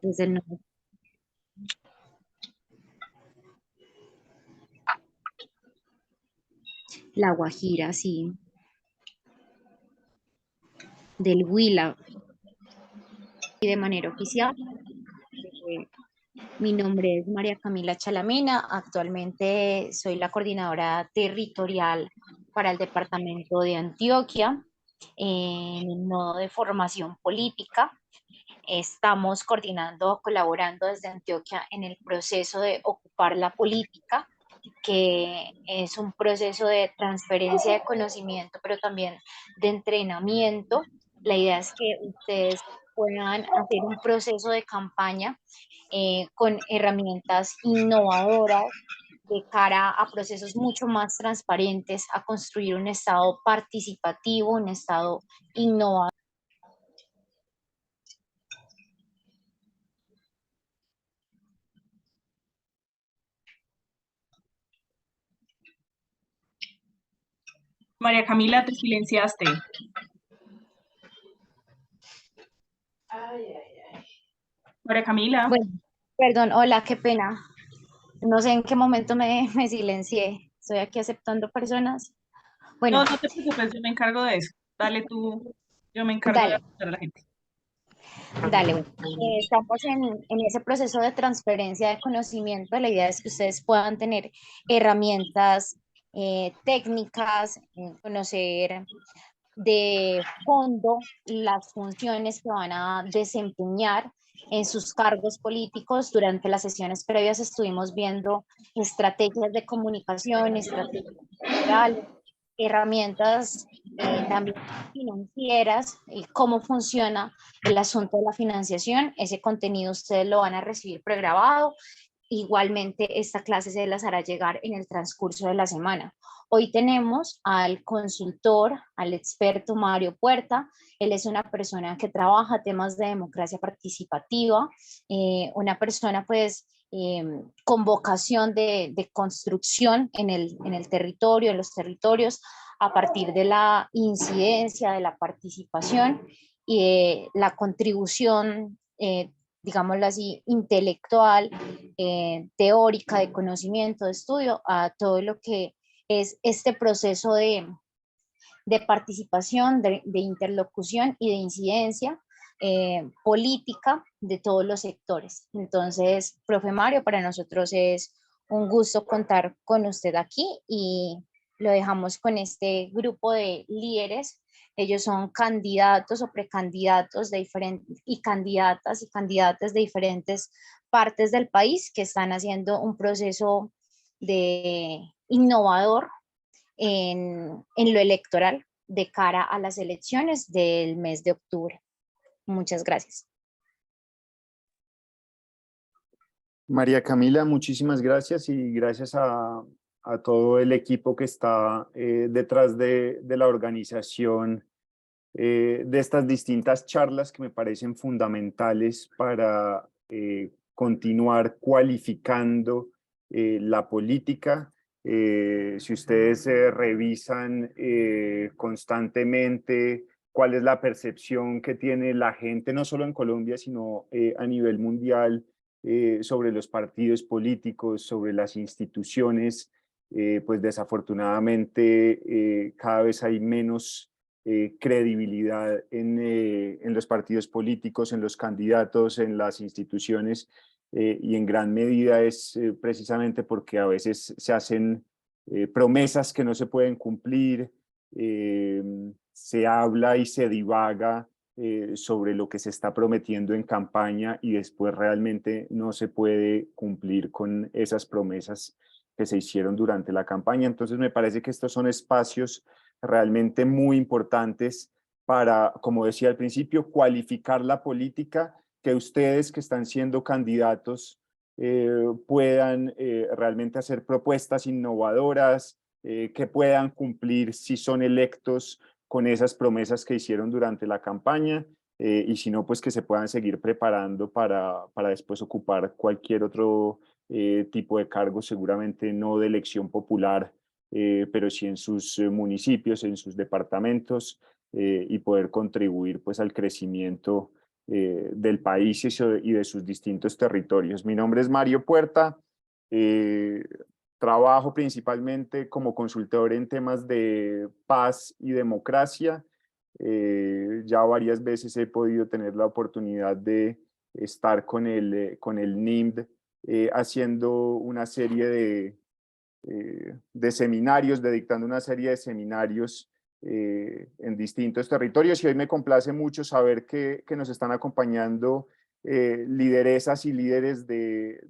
Desde el norte. La Guajira, sí, del Huila. Y de manera oficial, eh, mi nombre es María Camila Chalamina. Actualmente soy la coordinadora territorial para el departamento de Antioquia en el modo de formación política. Estamos coordinando, colaborando desde Antioquia en el proceso de ocupar la política, que es un proceso de transferencia de conocimiento, pero también de entrenamiento. La idea es que ustedes puedan hacer un proceso de campaña con herramientas innovadoras de cara a procesos mucho más transparentes, a construir un Estado participativo, un Estado innovador. María Camila, te silenciaste. María Camila. Bueno, perdón, hola, qué pena. No sé en qué momento me silencié. Estoy aquí aceptando personas. Bueno, No, no te preocupes, yo me encargo de eso. Dale tú, yo me encargo de dale, apuntar a la gente. dale. Bueno. Estamos en ese proceso de transferencia de conocimiento. La idea es que ustedes puedan tener herramientas técnicas, conocer de fondo las funciones que van a desempeñar en sus cargos políticos. Durante las sesiones previas estuvimos viendo estrategias de comunicación, estrategias electorales, herramientas también financieras y cómo funciona el asunto de la financiación. Ese contenido ustedes lo van a recibir pregrabado. Igualmente, esta clase se las hará llegar en el transcurso de la semana. Hoy tenemos al consultor, al experto Mario Puerta. Él es una persona que trabaja temas de democracia participativa, una persona pues con vocación de construcción en el territorio, en los territorios, a partir de la incidencia, de la participación y de la contribución, digámoslo así, intelectual, teórica, de conocimiento, de estudio, a todo lo que es este proceso de participación, de interlocución y de incidencia política de todos los sectores. Entonces, profe Mario, para nosotros es un gusto contar con usted aquí y lo dejamos con este grupo de líderes. Ellos son candidatos o precandidatos de diferentes y candidatas de diferentes partes del país que están haciendo un proceso de innovador en lo electoral de cara a las elecciones del mes de octubre. Muchas gracias. María Camila, muchísimas gracias y gracias a todo el equipo que está detrás de la organización de estas distintas charlas que me parecen fundamentales para continuar cualificando la política. Si ustedes revisan constantemente cuál es la percepción que tiene la gente, no solo en Colombia, sino a nivel mundial, sobre los partidos políticos, sobre las instituciones, pues desafortunadamente cada vez hay menos credibilidad en los partidos políticos, en los candidatos, en las instituciones, y en gran medida es precisamente porque a veces se hacen promesas que no se pueden cumplir, se habla y se divaga sobre lo que se está prometiendo en campaña y después realmente no se puede cumplir con esas promesas que se hicieron durante la campaña. Entonces me parece que estos son espacios realmente muy importantes para, como decía al principio, cualificar la política, que ustedes que están siendo candidatos puedan realmente hacer propuestas innovadoras, que puedan cumplir si son electos con esas promesas que hicieron durante la campaña, y si no, pues que se puedan seguir preparando para después ocupar cualquier otro tipo de cargo, seguramente no de elección popular, pero sí en sus municipios, en sus departamentos, y poder contribuir pues al crecimiento del país y de sus distintos territorios. Mi nombre es Mario Puerta, trabajo principalmente como consultor en temas de paz y democracia. Ya varias veces he podido tener la oportunidad de estar con el NIMD haciendo una serie de seminarios, dictando una serie de seminarios en distintos territorios, y hoy me complace mucho saber que nos están acompañando lideresas y líderes de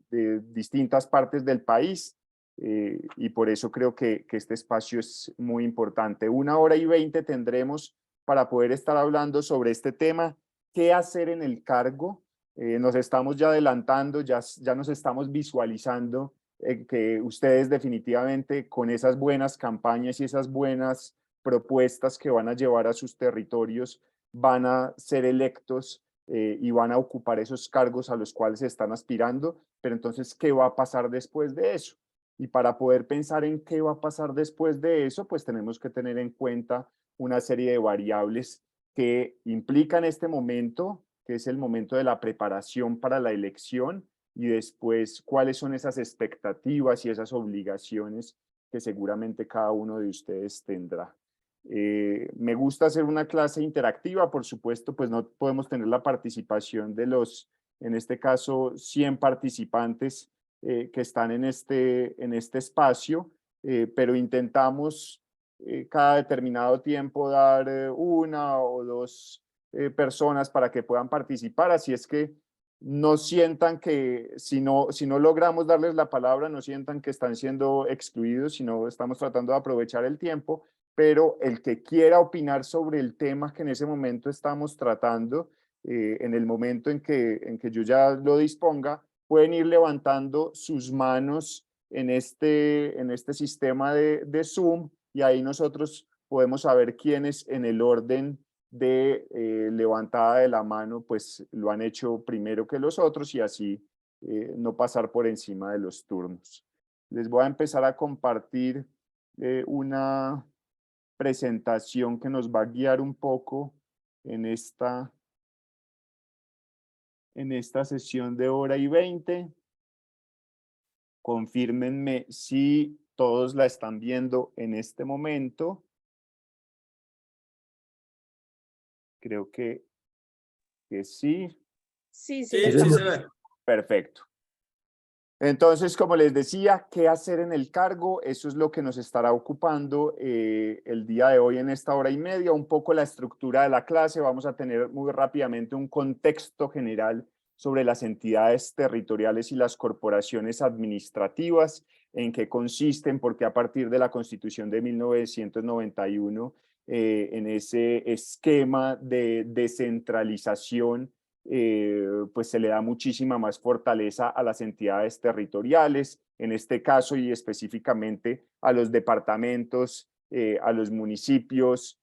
distintas partes del país, y por eso creo que este espacio es muy importante. 1 hora y 20 tendremos para poder estar hablando sobre este tema, qué hacer en el cargo. Nos estamos ya adelantando, ya nos estamos visualizando que ustedes definitivamente con esas buenas campañas y esas buenas propuestas que van a llevar a sus territorios van a ser electos y van a ocupar esos cargos a los cuales están aspirando, pero entonces, ¿qué va a pasar después de eso? Y para poder pensar en qué va a pasar después de eso, pues tenemos que tener en cuenta una serie de variables que implican este momento, que es el momento de la preparación para la elección, y después cuáles son esas expectativas y esas obligaciones que seguramente cada uno de ustedes tendrá. Me gusta hacer una clase interactiva, por supuesto, pues no podemos tener la participación de en este caso, 100 participantes que están en este espacio, pero intentamos cada determinado tiempo dar 1 o 2 personas para que puedan participar, así es que no sientan que si no logramos darles la palabra, no sientan que están siendo excluidos, sino estamos tratando de aprovechar el tiempo, pero el que quiera opinar sobre el tema que en ese momento estamos tratando, en el momento en que yo ya lo disponga, pueden ir levantando sus manos en este sistema de Zoom, y ahí nosotros podemos saber quiénes en el orden de levantada de la mano pues lo han hecho primero que los otros, y así no pasar por encima de los turnos. Les voy a empezar a compartir una presentación que nos va a guiar un poco en esta sesión de 1 hora y 20. Confírmenme si todos la están viendo en este momento. Creo que sí. Sí, Sí, sí se ve. Perfecto. Entonces, como les decía, ¿qué hacer en el cargo? Eso es lo que nos estará ocupando el día de hoy en esta 1 hora y media. Un poco la estructura de la clase. Vamos a tener muy rápidamente un contexto general sobre las entidades territoriales y las corporaciones administrativas, en qué consisten, porque a partir de la Constitución de 1991, en ese esquema de descentralización, pues se le da muchísima más fortaleza a las entidades territoriales, en este caso y específicamente a los departamentos, a los municipios,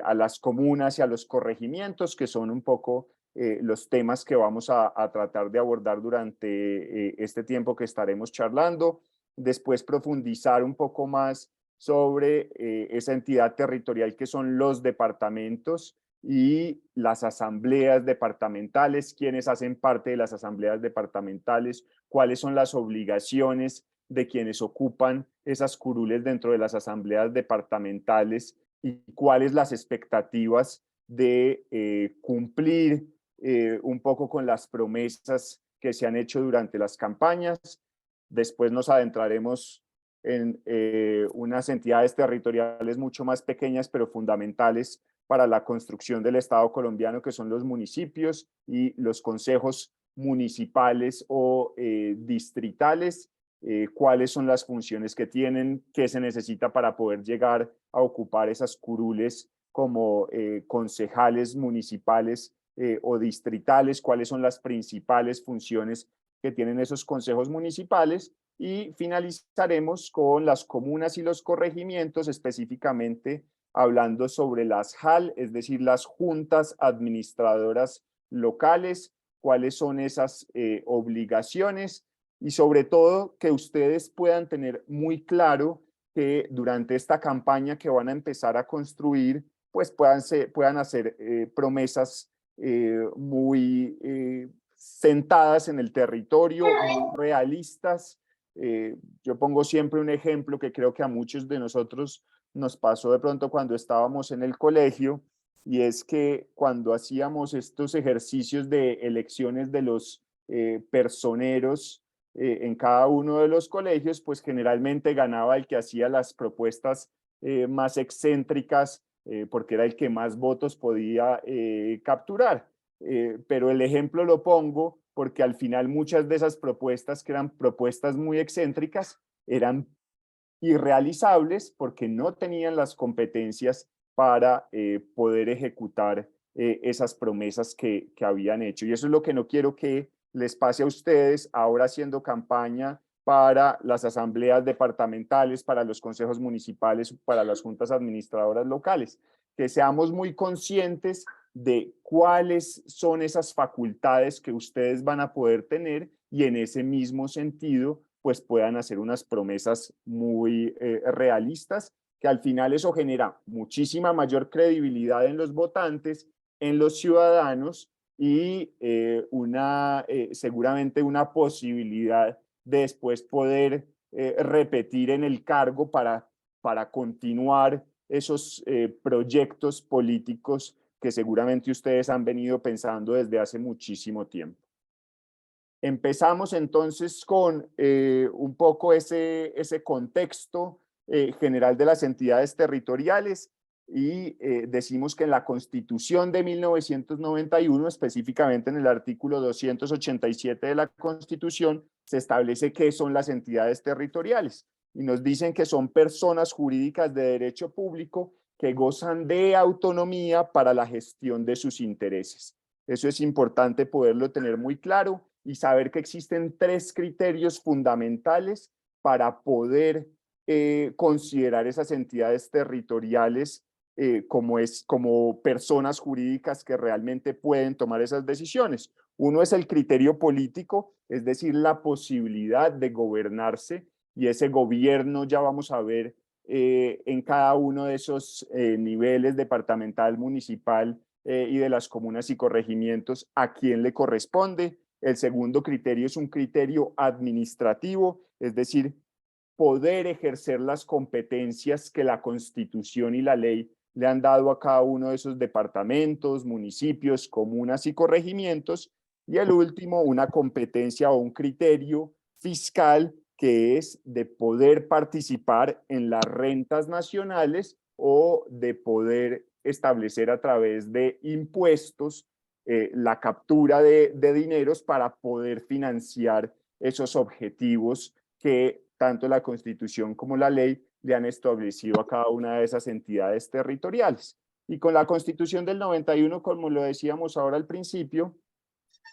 a las comunas y a los corregimientos, que son un poco los temas que vamos a tratar de abordar durante este tiempo que estaremos charlando. Después profundizar un poco más sobre esa entidad territorial que son los departamentos y las asambleas departamentales, quiénes hacen parte de las asambleas departamentales, cuáles son las obligaciones de quienes ocupan esas curules dentro de las asambleas departamentales, y cuáles las expectativas de cumplir un poco con las promesas que se han hecho durante las campañas. Después nos adentraremos en unas entidades territoriales mucho más pequeñas, pero fundamentales para la construcción del Estado colombiano, que son los municipios y los consejos municipales o distritales. Cuáles son las funciones que tienen, qué se necesita para poder llegar a ocupar esas curules como concejales municipales o distritales, cuáles son las principales funciones que tienen esos consejos municipales, y finalizaremos con las comunas y los corregimientos, específicamente hablando sobre las JAL, es decir, las juntas administradoras locales, cuáles son esas obligaciones, y sobre todo que ustedes puedan tener muy claro que durante esta campaña que van a empezar a construir, pues puedan hacer promesas muy sentadas en el territorio, muy realistas. Yo pongo siempre un ejemplo que creo que a muchos de nosotros nos pasó de pronto cuando estábamos en el colegio, y es que cuando hacíamos estos ejercicios de elecciones de los personeros en cada uno de los colegios, pues generalmente ganaba el que hacía las propuestas más excéntricas, porque era el que más votos podía capturar. Pero el ejemplo lo pongo porque al final muchas de esas propuestas, que eran propuestas muy excéntricas, eran irrealizables porque no tenían las competencias para poder ejecutar esas promesas que habían hecho. Y eso es lo que no quiero que les pase a ustedes ahora haciendo campaña para las asambleas departamentales, para los consejos municipales, para las juntas administradoras locales, que seamos muy conscientes de cuáles son esas facultades que ustedes van a poder tener, y en ese mismo sentido pues puedan hacer unas promesas muy realistas, que al final eso genera muchísima mayor credibilidad en los votantes, en los ciudadanos, y seguramente una posibilidad de después poder repetir en el cargo para continuar esos proyectos políticos que seguramente ustedes han venido pensando desde hace muchísimo tiempo. Empezamos entonces con un poco ese contexto general de las entidades territoriales, y decimos que en la Constitución de 1991, específicamente en el artículo 287 de la Constitución, se establece qué son las entidades territoriales, y nos dicen que son personas jurídicas de derecho público que gozan de autonomía para la gestión de sus intereses. Eso es importante poderlo tener muy claro y saber que existen 3 criterios fundamentales para poder considerar esas entidades territoriales como personas jurídicas que realmente pueden tomar esas decisiones. Uno es el criterio político, es decir, la posibilidad de gobernarse, y ese gobierno ya vamos a ver en cada uno de esos niveles, departamental, municipal y de las comunas y corregimientos, a quién le corresponde. El segundo criterio es un criterio administrativo, es decir, poder ejercer las competencias que la Constitución y la ley le han dado a cada uno de esos departamentos, municipios, comunas y corregimientos. Y el último, una competencia o un criterio fiscal, que es de poder participar en las rentas nacionales o de poder establecer a través de impuestos la captura de dineros para poder financiar esos objetivos que tanto la Constitución como la ley le han establecido a cada una de esas entidades territoriales. Y con la Constitución del 91, como lo decíamos ahora al principio,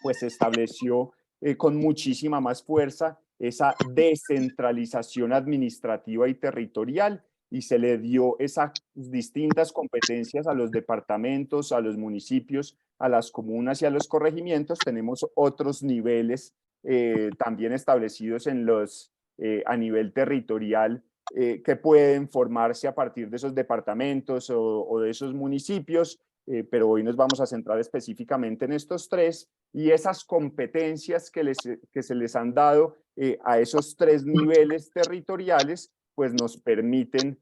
pues se estableció con muchísima más fuerza esa descentralización administrativa y territorial, y se le dio esas distintas competencias a los departamentos, a los municipios, a las comunas y a los corregimientos. Tenemos otros niveles también establecidos a nivel territorial, que pueden formarse a partir de esos departamentos o de esos municipios, pero hoy nos vamos a centrar específicamente en estos 3, y esas competencias que se les han dado a esos 3 niveles territoriales, pues nos permiten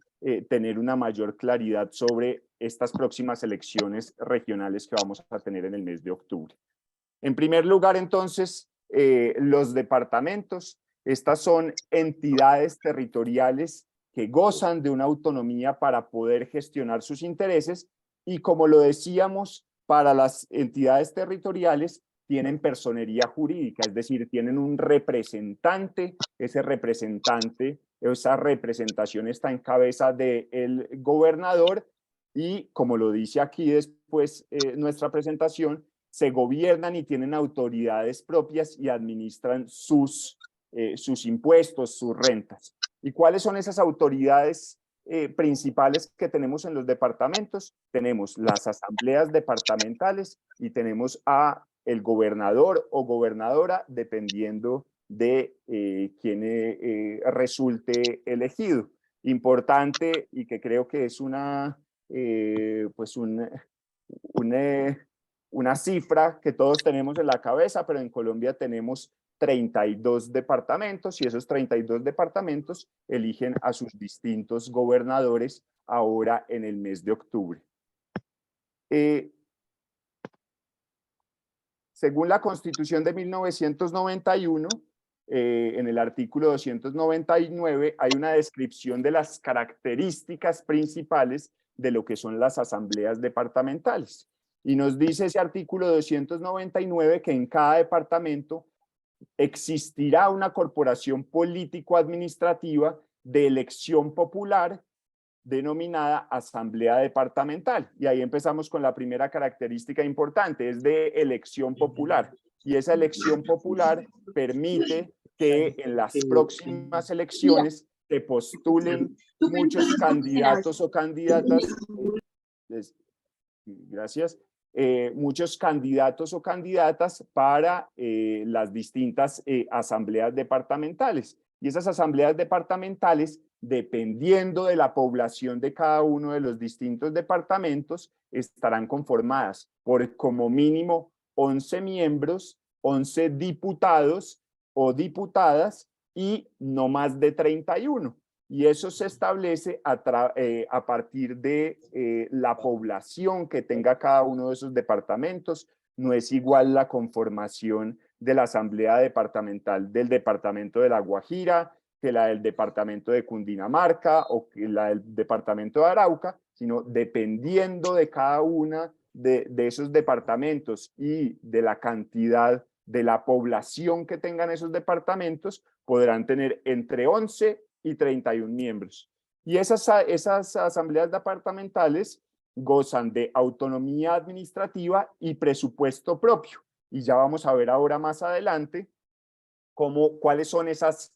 tener una mayor claridad sobre estas próximas elecciones regionales que vamos a tener en el mes de octubre. En primer lugar, entonces, los departamentos. Estas son entidades territoriales que gozan de una autonomía para poder gestionar sus intereses, y como lo decíamos, para las entidades territoriales tienen personería jurídica, es decir, tienen un representante. Ese representante, esa representación está en cabeza del gobernador, y como lo dice aquí después nuestra presentación, se gobiernan y tienen autoridades propias y administran sus impuestos, sus rentas. ¿Y cuáles son esas autoridades principales que tenemos en los departamentos? Tenemos las asambleas departamentales y tenemos a el gobernador o gobernadora, dependiendo de quién resulte elegido. Importante, y que creo que es una cifra que todos tenemos en la cabeza, pero en Colombia tenemos 32 departamentos y esos 32 departamentos eligen a sus distintos gobernadores ahora en el mes de octubre. Según la Constitución de 1991, en el artículo 299 hay una descripción de las características principales de lo que son las asambleas departamentales. Y nos dice ese artículo 299 que en cada departamento existirá una corporación político-administrativa de elección popular denominada asamblea departamental. Y ahí empezamos con la primera característica importante, es de elección popular. Y esa elección popular permite que en las próximas elecciones se postulen muchos candidatos o candidatas. Gracias. Muchos candidatos o candidatas para las distintas asambleas departamentales. Y esas asambleas departamentales, dependiendo de la población de cada uno de los distintos departamentos, estarán conformadas por como mínimo 11 miembros, 11 diputados o diputadas y no más de 31. Y eso se establece a partir de la población que tenga cada uno de esos departamentos. No es igual la conformación de la Asamblea Departamental del Departamento de La Guajira que la del Departamento de Cundinamarca o que la del Departamento de Arauca, sino dependiendo de cada una de esos departamentos y de la cantidad de la población que tengan esos departamentos, podrán tener entre 11 y 31 miembros. Y esas asambleas departamentales gozan de autonomía administrativa y presupuesto propio. Y ya vamos a ver ahora más adelante cuáles son esas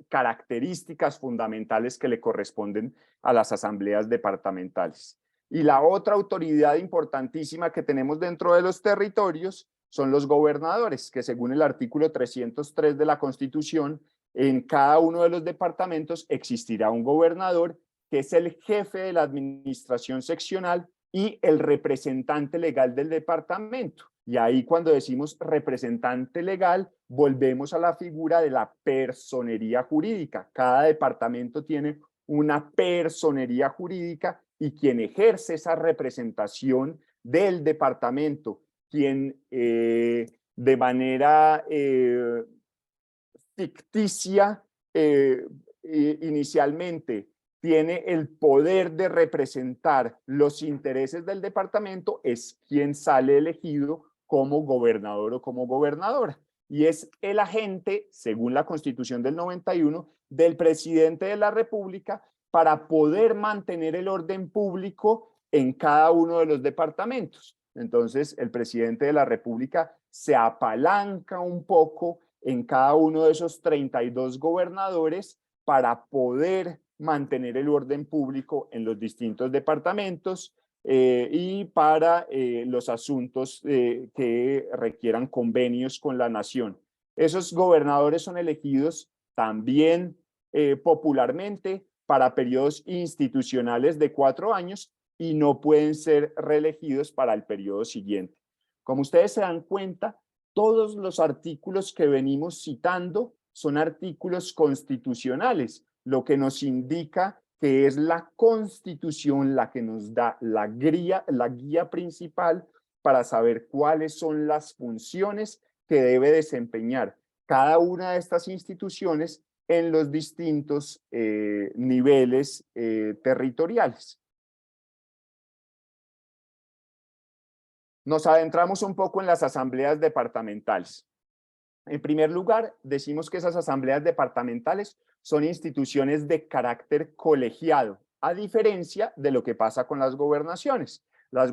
características fundamentales que le corresponden a las asambleas departamentales. Y la otra autoridad importantísima que tenemos dentro de los territorios son los gobernadores, que según el artículo 303 de la Constitución, en cada uno de los departamentos existirá un gobernador que es el jefe de la administración seccional y el representante legal del departamento. Y ahí cuando decimos representante legal, volvemos a la figura de la personería jurídica. Cada departamento tiene una personería jurídica y quien ejerce esa representación del departamento, quien de manera ficticia inicialmente tiene el poder de representar los intereses del departamento, es quien sale elegido como gobernador o como gobernadora. Y es el agente, según la Constitución del 91, del presidente de la República para poder mantener el orden público en cada uno de los departamentos. Entonces, el presidente de la República se apalanca un poco en cada uno de esos 32 gobernadores para poder mantener el orden público en los distintos departamentos y para los asuntos que requieran convenios con la nación. Esos gobernadores son elegidos también popularmente para periodos institucionales de 4 años y no pueden ser reelegidos para el periodo siguiente. Como ustedes se dan cuenta, todos los artículos que venimos citando son artículos constitucionales, lo que nos indica que es la Constitución la que nos da la guía principal para saber cuáles son las funciones que debe desempeñar cada una de estas instituciones en los distintos niveles territoriales. Nos adentramos un poco en las asambleas departamentales. En primer lugar, decimos que esas asambleas departamentales son instituciones de carácter colegiado, a diferencia de lo que pasa con las gobernaciones. En las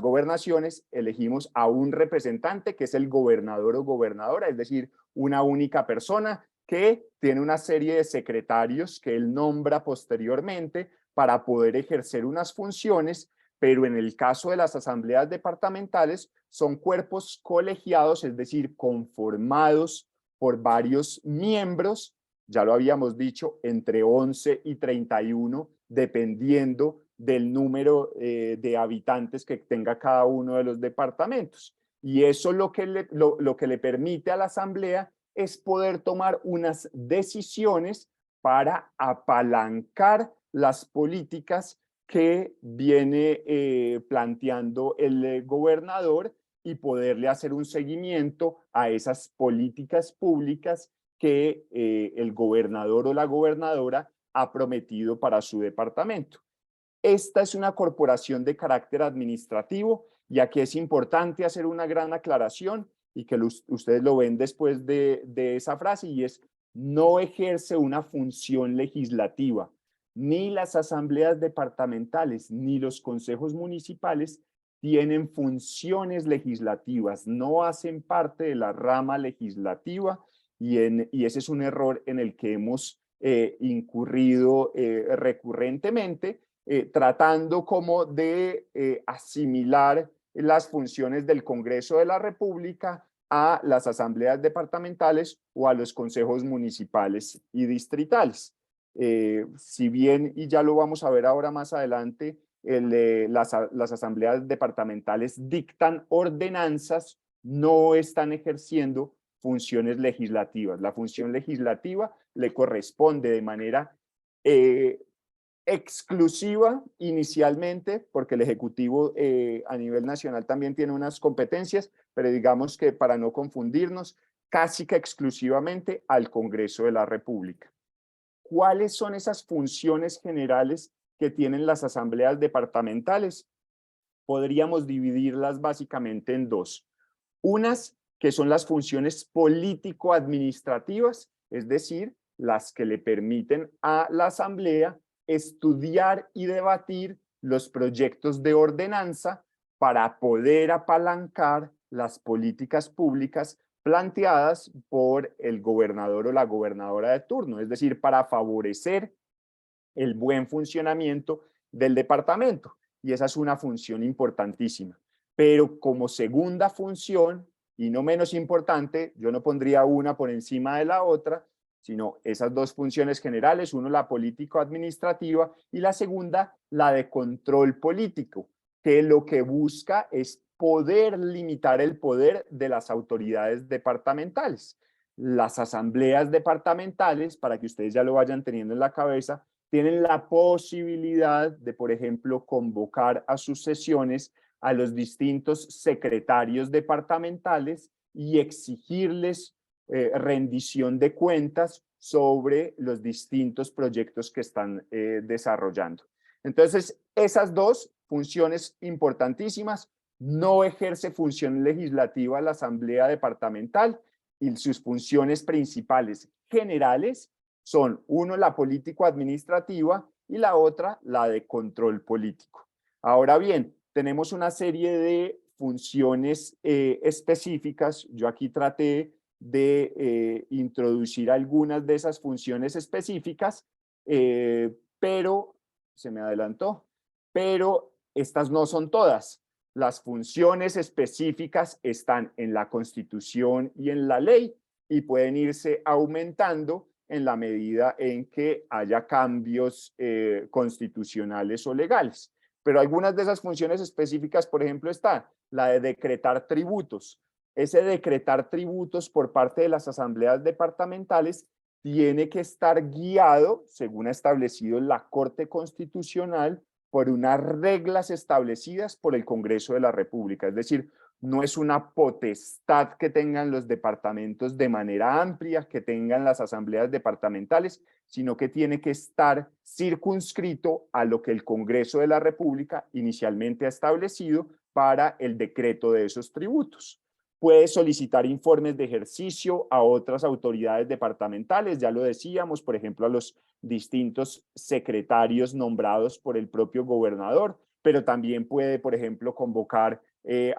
gobernaciones elegimos a un representante que es el gobernador o gobernadora, es decir, una única persona que tiene una serie de secretarios que él nombra posteriormente para poder ejercer unas funciones, pero en el caso de las asambleas departamentales son cuerpos colegiados, es decir, conformados por varios miembros, ya lo habíamos dicho, entre 11 y 31, dependiendo del número de habitantes que tenga cada uno de los departamentos. Y eso lo que le permite a la Asamblea es poder tomar unas decisiones para apalancar las políticas que viene planteando el gobernador y poderle hacer un seguimiento a esas políticas públicas que el gobernador o la gobernadora ha prometido para su departamento. Esta es una corporación de carácter administrativo y aquí es importante hacer una gran aclaración y que ustedes lo ven después de esa frase, y es: no ejerce una función legislativa. Ni las asambleas departamentales ni los consejos municipales tienen funciones legislativas, no hacen parte de la rama legislativa, y ese es un error en el que hemos incurrido recurrentemente, tratando como de asimilar las funciones del Congreso de la República a las asambleas departamentales o a los consejos municipales y distritales. Si bien, y ya lo vamos a ver ahora más adelante, las asambleas departamentales dictan ordenanzas, no están ejerciendo funciones legislativas. La función legislativa le corresponde de manera exclusiva inicialmente, porque el Ejecutivo a nivel nacional también tiene unas competencias, pero digamos que para no confundirnos, casi que exclusivamente al Congreso de la República. ¿Cuáles son esas funciones generales que tienen las asambleas departamentales? Podríamos dividirlas básicamente en dos. Unas que son las funciones político-administrativas, es decir, las que le permiten a la asamblea estudiar y debatir los proyectos de ordenanza para poder apalancar las políticas públicas planteadas por el gobernador o la gobernadora de turno, es decir, para favorecer el buen funcionamiento del departamento. Y esa es una función importantísima. Pero como segunda función, y no menos importante, yo no pondría una por encima de la otra, sino esas dos funciones generales, uno la político-administrativa y la segunda la de control político, que lo que busca es poder limitar el poder de las autoridades departamentales. Las asambleas departamentales, para que ustedes ya lo vayan teniendo en la cabeza, tienen la posibilidad de, por ejemplo, convocar a sus sesiones a los distintos secretarios departamentales y exigirles rendición de cuentas sobre los distintos proyectos que están desarrollando. Entonces, esas dos funciones importantísimas. No ejerce función legislativa la Asamblea Departamental, y sus funciones principales generales son, uno, la político-administrativa y la otra, la de control político. Ahora bien, tenemos una serie de funciones específicas. Yo aquí traté de introducir algunas de esas funciones específicas, pero se me adelantó, pero estas no son todas. Las funciones específicas están en la Constitución y en la ley y pueden irse aumentando en la medida en que haya cambios constitucionales o legales. Pero algunas de esas funciones específicas, por ejemplo, está la de decretar tributos. Ese decretar tributos por parte de las asambleas departamentales tiene que estar guiado, según ha establecido la Corte Constitucional, por unas reglas establecidas por el Congreso de la República. Es decir, no es una potestad que tengan los departamentos de manera amplia, que tengan las asambleas departamentales, sino que tiene que estar circunscrito a lo que el Congreso de la República inicialmente ha establecido para el decreto de esos tributos. Puede solicitar informes de ejercicio a otras autoridades departamentales, ya lo decíamos, por ejemplo, a los distintos secretarios nombrados por el propio gobernador, pero también puede, por ejemplo, convocar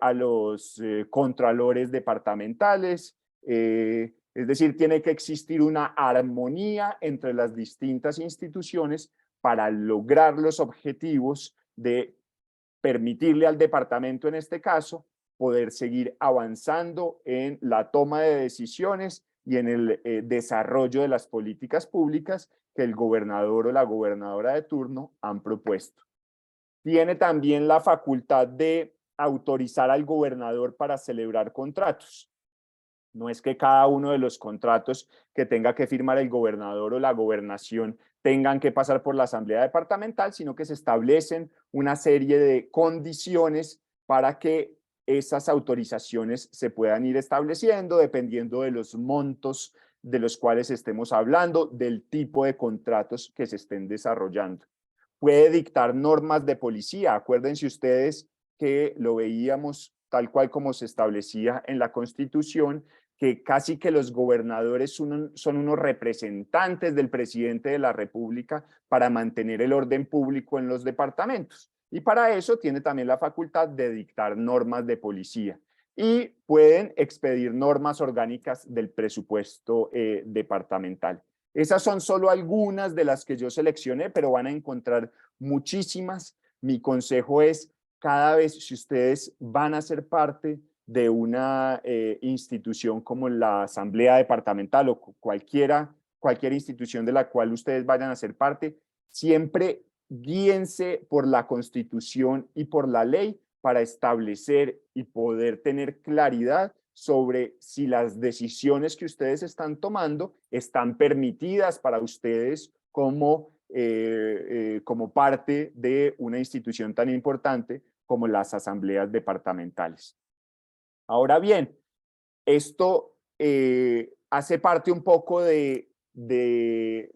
a los contralores departamentales. Es decir, tiene que existir una armonía entre las distintas instituciones para lograr los objetivos de permitirle al departamento, en este caso, poder seguir avanzando en la toma de decisiones y en el desarrollo de las políticas públicas que el gobernador o la gobernadora de turno han propuesto. tiene también la facultad de autorizar al gobernador para celebrar contratos. No es que cada uno de los contratos que tenga que firmar el gobernador o la gobernación tengan que pasar por la asamblea departamental, sino que se establecen una serie de condiciones para que esas autorizaciones se puedan ir estableciendo dependiendo de los montos de los cuales estemos hablando, del tipo de contratos que se estén desarrollando. Puede dictar normas de policía. Acuérdense ustedes que lo veíamos tal cual como se establecía en la Constitución, que casi que los gobernadores son unos representantes del presidente de la República para mantener el orden público en los departamentos. Y para eso tiene también la facultad de dictar normas de policía. Y pueden expedir normas orgánicas del presupuesto departamental. Esas son solo algunas de las que yo seleccioné, pero van a encontrar muchísimas. Mi consejo es, cada vez si ustedes van a ser parte de una institución como la Asamblea Departamental o cualquier institución de la cual ustedes vayan a ser parte, siempre guíense por la Constitución y por la ley para establecer y poder tener claridad sobre si las decisiones que ustedes están tomando están permitidas para ustedes como parte de una institución tan importante como las asambleas departamentales. Ahora bien, esto hace parte un poco de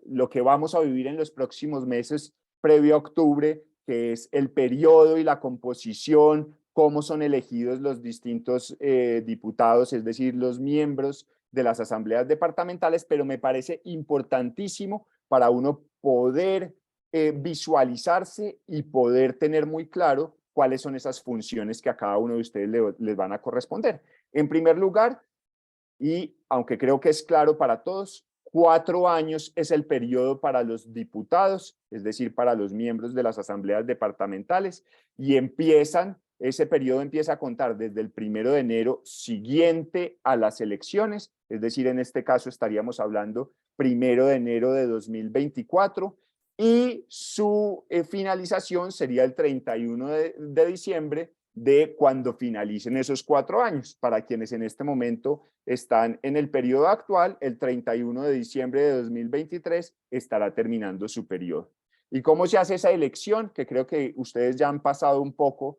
lo que vamos a vivir en los próximos meses previo a octubre, que es el periodo y la composición, cómo son elegidos los distintos diputados, es decir, los miembros de las asambleas departamentales, pero me parece importantísimo para uno poder visualizarse y poder tener muy claro cuáles son esas funciones que a cada uno de ustedes les van a corresponder. En primer lugar, y aunque creo que es claro para todos, 4 años es el periodo para los diputados, es decir, para los miembros de las asambleas departamentales, y ese periodo empieza a contar desde el 1 de enero siguiente a las elecciones, es decir, en este caso estaríamos hablando 1 de enero de 2024, y su finalización sería el 31 de diciembre de cuando finalicen esos 4 años. Para quienes en este momento están en el periodo actual, el 31 de diciembre de 2023 estará terminando su periodo. ¿Y cómo se hace esa elección? Que creo que ustedes ya han pasado un poco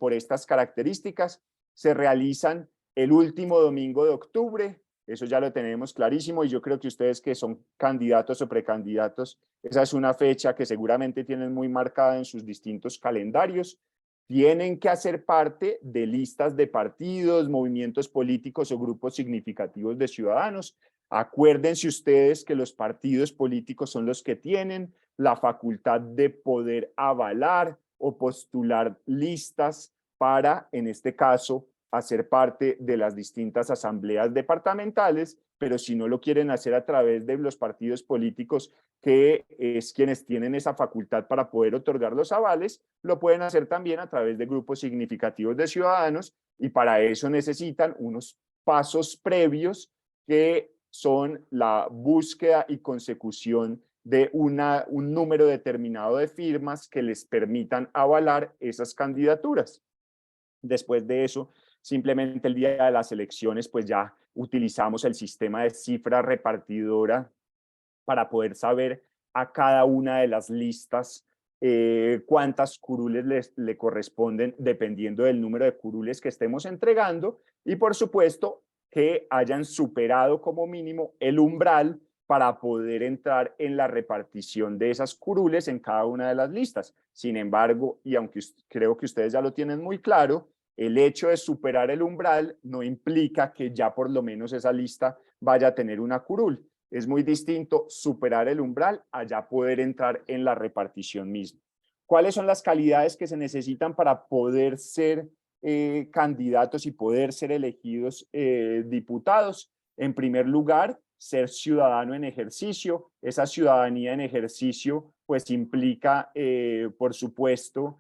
por estas características. Se realizan el último domingo de octubre, eso ya lo tenemos clarísimo, y yo creo que ustedes que son candidatos o precandidatos, esa es una fecha que seguramente tienen muy marcada en sus distintos calendarios. Tienen que hacer parte de listas de partidos, movimientos políticos o grupos significativos de ciudadanos. Acuérdense ustedes que los partidos políticos son los que tienen la facultad de poder avalar o postular listas para, en este caso, hacer parte de las distintas asambleas departamentales, pero si no lo quieren hacer a través de los partidos políticos, que es quienes tienen esa facultad para poder otorgar los avales, lo pueden hacer también a través de grupos significativos de ciudadanos, y para eso necesitan unos pasos previos que son la búsqueda y consecución de un número determinado de firmas que les permitan avalar esas candidaturas. Después de eso, simplemente el día de las elecciones, pues ya utilizamos el sistema de cifra repartidora para poder saber a cada una de las listas cuántas curules le corresponden dependiendo del número de curules que estemos entregando, y por supuesto que hayan superado como mínimo el umbral para poder entrar en la repartición de esas curules en cada una de las listas. Sin embargo, y aunque creo que ustedes ya lo tienen muy claro, el hecho de superar el umbral no implica que ya por lo menos esa lista vaya a tener una curul. Es muy distinto superar el umbral a ya poder entrar en la repartición misma. ¿Cuáles son las calidades que se necesitan para poder ser candidatos y poder ser elegidos diputados? En primer lugar, ser ciudadano en ejercicio. Esa ciudadanía en ejercicio pues implica, por supuesto,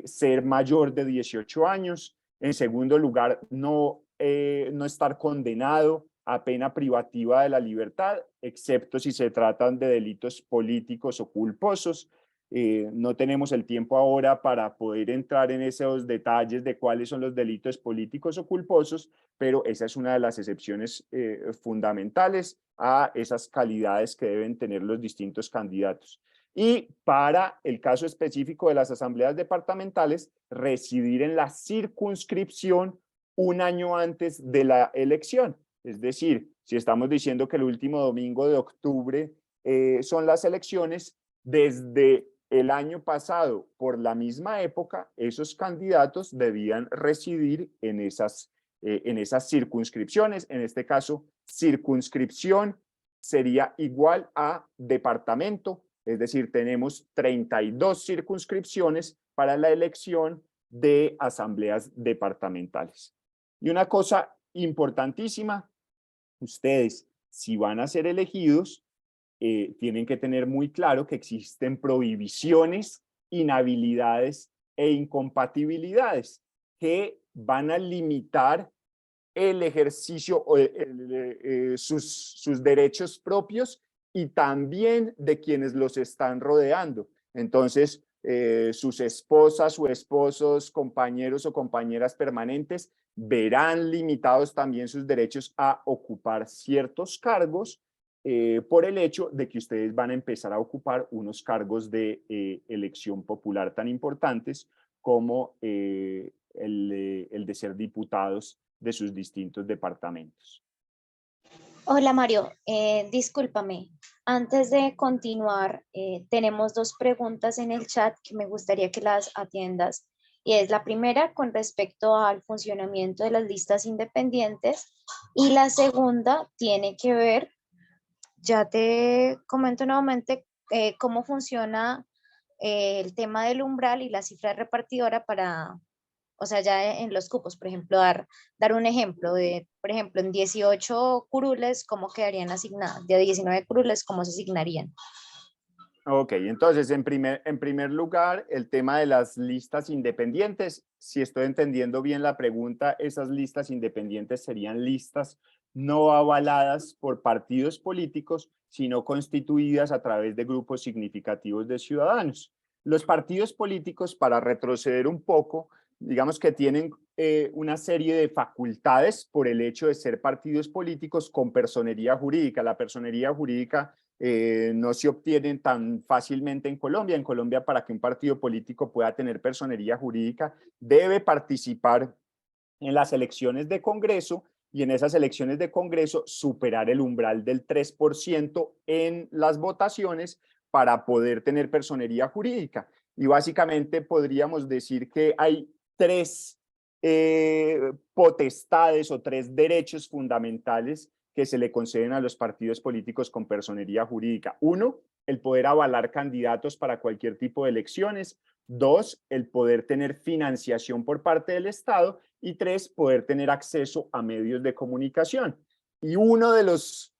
ser mayor de 18 años. En segundo lugar, no estar condenado a pena privativa de la libertad, excepto si se tratan de delitos políticos o culposos. No tenemos el tiempo ahora para poder entrar en esos detalles de cuáles son los delitos políticos o culposos, pero esa es una de las excepciones fundamentales a esas calidades que deben tener los distintos candidatos. Y para el caso específico de las asambleas departamentales, residir en la circunscripción un año antes de la elección. Es decir, si estamos diciendo que el último domingo de octubre son las elecciones, desde el año pasado, por la misma época, esos candidatos debían residir en esas circunscripciones. En este caso, circunscripción sería igual a departamento, es decir, tenemos 32 circunscripciones para la elección de asambleas departamentales. Y una cosa importantísima, ustedes, si van a ser elegidos, tienen que tener muy claro que existen prohibiciones, inhabilidades e incompatibilidades que van a limitar el ejercicio, sus derechos propios y también de quienes los están rodeando. Entonces, sus esposas o esposos, compañeros o compañeras permanentes verán limitados también sus derechos a ocupar ciertos cargos por el hecho de que ustedes van a empezar a ocupar unos cargos de elección popular tan importantes como el de ser diputados de sus distintos departamentos. Hola Mario, discúlpame. Antes de continuar, tenemos dos preguntas en el chat que me gustaría que las atiendas. Y es la primera con respecto al funcionamiento de las listas independientes y la segunda tiene que ver, ya te comento nuevamente cómo funciona el tema del umbral y la cifra repartidora para, o sea, ya en los cupos, por ejemplo, dar un ejemplo de, por ejemplo, en 18 curules, ¿cómo quedarían asignadas? De 19 curules, ¿cómo se asignarían? Ok, entonces, en primer lugar, el tema de las listas independientes. Si estoy entendiendo bien la pregunta, esas listas independientes serían listas no avaladas por partidos políticos, sino constituidas a través de grupos significativos de ciudadanos. Los partidos políticos, para retroceder un poco, digamos que tienen una serie de facultades por el hecho de ser partidos políticos con personería jurídica. La personería jurídica no se obtienen tan fácilmente en Colombia. En Colombia, para que un partido político pueda tener personería jurídica, debe participar en las elecciones de Congreso y en esas elecciones de Congreso superar el umbral del 3% en las votaciones para poder tener personería jurídica. Y básicamente podríamos decir que hay tres potestades o tres derechos fundamentales que se le conceden a los partidos políticos con personería jurídica. Uno, el poder avalar candidatos para cualquier tipo de elecciones. Dos, el poder tener financiación por parte del Estado. Y tres, poder tener acceso a medios de comunicación. Y uno de los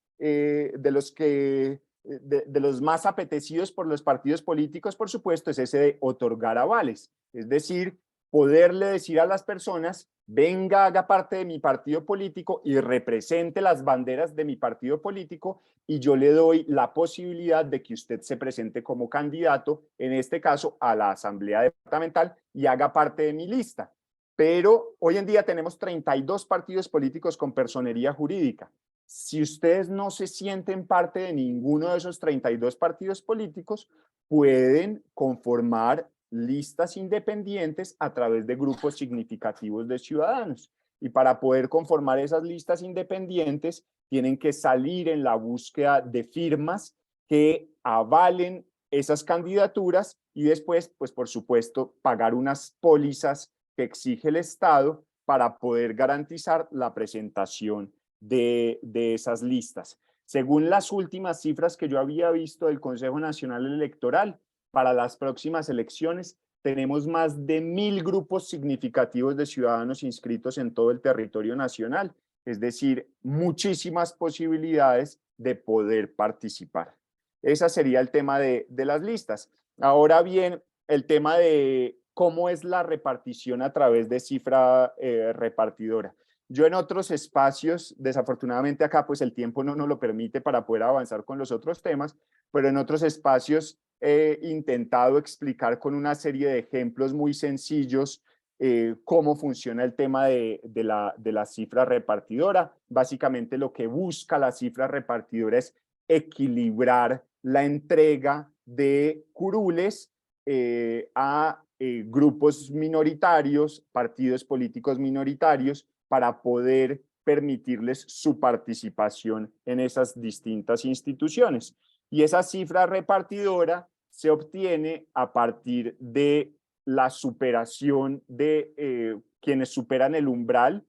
más apetecidos por los partidos políticos, por supuesto, es ese de otorgar avales. Es decir, poderle decir a las personas, venga, haga parte de mi partido político y represente las banderas de mi partido político y yo le doy la posibilidad de que usted se presente como candidato, en este caso, a la Asamblea Departamental y haga parte de mi lista. Pero hoy en día tenemos 32 partidos políticos con personería jurídica. Si ustedes no se sienten parte de ninguno de esos 32 partidos políticos, pueden conformar listas independientes a través de grupos significativos de ciudadanos. Y para poder conformar esas listas independientes, tienen que salir en la búsqueda de firmas que avalen esas candidaturas y después, pues por supuesto, pagar unas pólizas que exige el Estado para poder garantizar la presentación de esas listas. Según las últimas cifras que yo había visto del Consejo Nacional Electoral, para las próximas elecciones tenemos más de 1000 grupos significativos de ciudadanos inscritos en todo el territorio nacional, es decir, muchísimas posibilidades de poder participar. Ese sería el tema de las listas. Ahora bien, el tema de cómo es la repartición a través de cifra repartidora. Yo en otros espacios, desafortunadamente acá pues el tiempo no nos lo permite para poder avanzar con los otros temas, pero en otros espacios intentado explicar con una serie de ejemplos muy sencillos cómo funciona el tema de la cifra repartidora. Básicamente lo que busca la cifra repartidora es equilibrar la entrega de curules a grupos minoritarios, partidos políticos minoritarios, para poder permitirles su participación en esas distintas instituciones. Y esa cifra repartidora se obtiene a partir de la superación de quienes superan el umbral,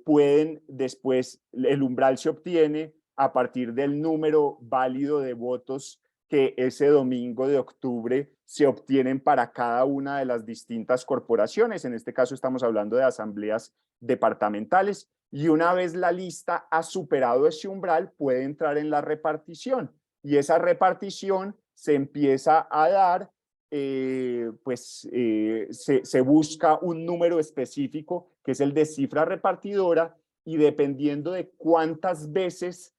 pueden después, el umbral se obtiene a partir del número válido de votos que ese domingo de octubre se obtienen para cada una de las distintas corporaciones. En este caso estamos hablando de asambleas departamentales, y una vez la lista ha superado ese umbral puede entrar en la repartición, y esa repartición se empieza a dar, se busca un número específico que es el de cifra repartidora, y dependiendo de cuántas veces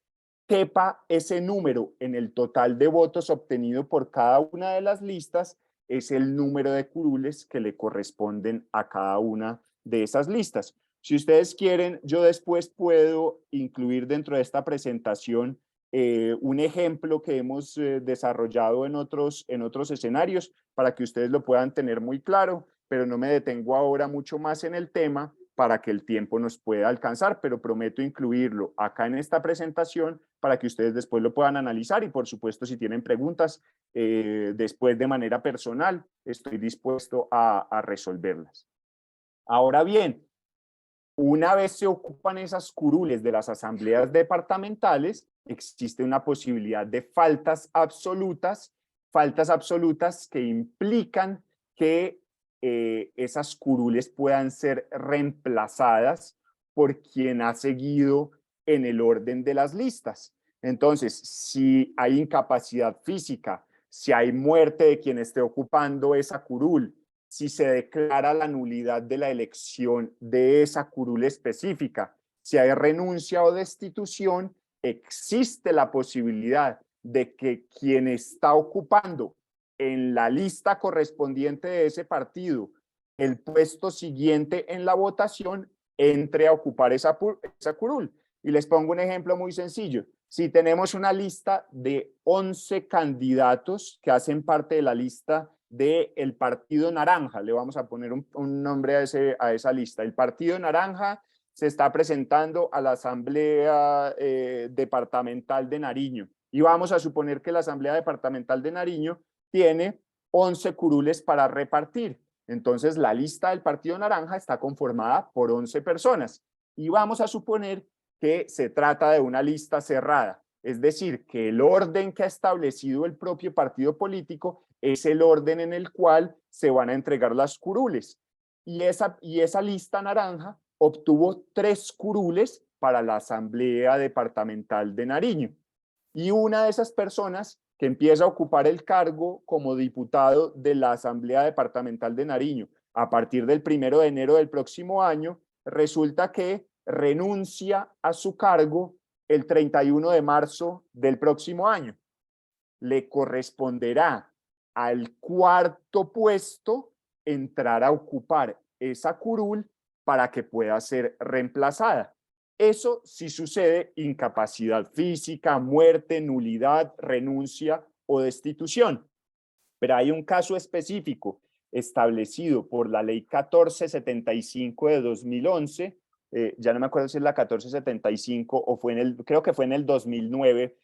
quepa ese número en el total de votos obtenido por cada una de las listas, es el número de curules que le corresponden a cada una de esas listas. Si ustedes quieren, yo después puedo incluir dentro de esta presentación un ejemplo que hemos desarrollado en otros escenarios para que ustedes lo puedan tener muy claro, pero no me detengo ahora mucho más en el tema para que el tiempo nos pueda alcanzar, pero prometo incluirlo acá en esta presentación para que ustedes después lo puedan analizar, y por supuesto si tienen preguntas después de manera personal, estoy dispuesto a resolverlas. Ahora bien, una vez se ocupan esas curules de las asambleas departamentales, existe una posibilidad de faltas absolutas que implican que esas curules puedan ser reemplazadas por quien ha seguido en el orden de las listas. Entonces, si hay incapacidad física, si hay muerte de quien esté ocupando esa curul, si se declara la nulidad de la elección de esa curul específica, si hay renuncia o destitución, existe la posibilidad de que quien está ocupando en la lista correspondiente de ese partido el puesto siguiente en la votación entre a ocupar esa curul. Y les pongo un ejemplo muy sencillo. Si tenemos una lista de 11 candidatos que hacen parte de la lista del Partido Naranja, le vamos a poner un nombre a esa lista. El Partido Naranja se está presentando a la Asamblea Departamental de Nariño, y vamos a suponer que la Asamblea Departamental de Nariño tiene 11 curules para repartir. Entonces la lista del Partido Naranja está conformada por 11 personas, y vamos a suponer que se trata de una lista cerrada, es decir, que el orden que ha establecido el propio partido político es el orden en el cual se van a entregar las curules, y esa lista naranja obtuvo 3 curules para la Asamblea Departamental de Nariño, y una de esas personas que empieza a ocupar el cargo como diputado de la Asamblea Departamental de Nariño a partir del 1 de enero del próximo año, resulta que renuncia a su cargo el 31 de marzo del próximo año. Le corresponderá al cuarto puesto entrar a ocupar esa curul para que pueda ser reemplazada. Eso sí sucede incapacidad física, muerte, nulidad, renuncia o destitución. Pero hay un caso específico establecido por la ley 1475 de 2011, ya no me acuerdo si es la 1475 o creo que fue en el 2009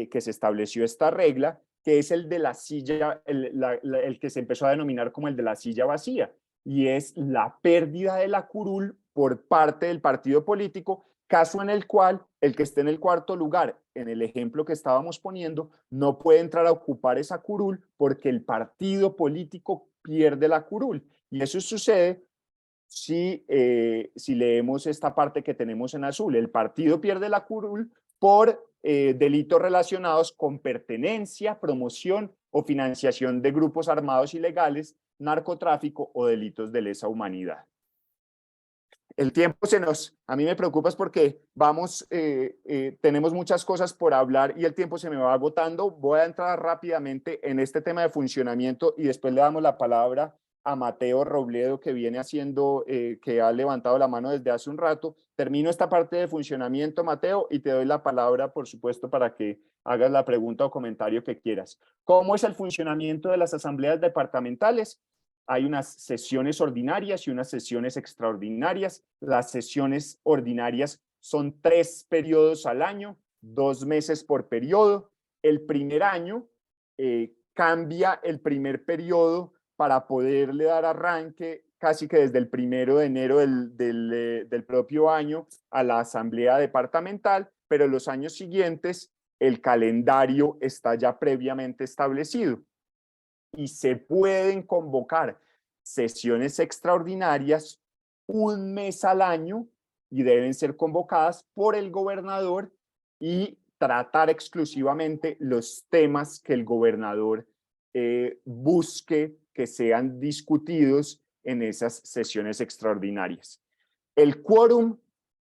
que se estableció esta regla, que es el de la silla, el que se empezó a denominar como el de la silla vacía, y es la pérdida de la curul por parte del partido político, caso en el cual el que esté en el cuarto lugar, en el ejemplo que estábamos poniendo, no puede entrar a ocupar esa curul porque el partido político pierde la curul. Y eso sucede si leemos esta parte que tenemos en azul. El partido pierde la curul por delitos relacionados con pertenencia, promoción o financiación de grupos armados ilegales, narcotráfico o delitos de lesa humanidad. el tiempo a mí me preocupa es porque tenemos muchas cosas por hablar y el tiempo se me va agotando. Voy a entrar rápidamente en este tema de funcionamiento y después le damos la palabra a Mateo Robledo, que viene haciendo, que ha levantado la mano desde hace un rato. Termino esta parte de funcionamiento, Mateo, y te doy la palabra, por supuesto, para que hagas la pregunta o comentario que quieras. ¿Cómo es el funcionamiento de las asambleas departamentales? Hay unas sesiones ordinarias y unas sesiones extraordinarias. Las sesiones ordinarias son 3 periodos al año, 2 meses por periodo. El primer año cambia el primer periodo para poderle dar arranque casi que desde el 1 de enero del propio año a la asamblea departamental, pero los años siguientes el calendario está ya previamente establecido y se pueden convocar sesiones extraordinarias 1 mes al año y deben ser convocadas por el gobernador y tratar exclusivamente los temas que el gobernador busque que sean discutidos en esas sesiones extraordinarias. El quórum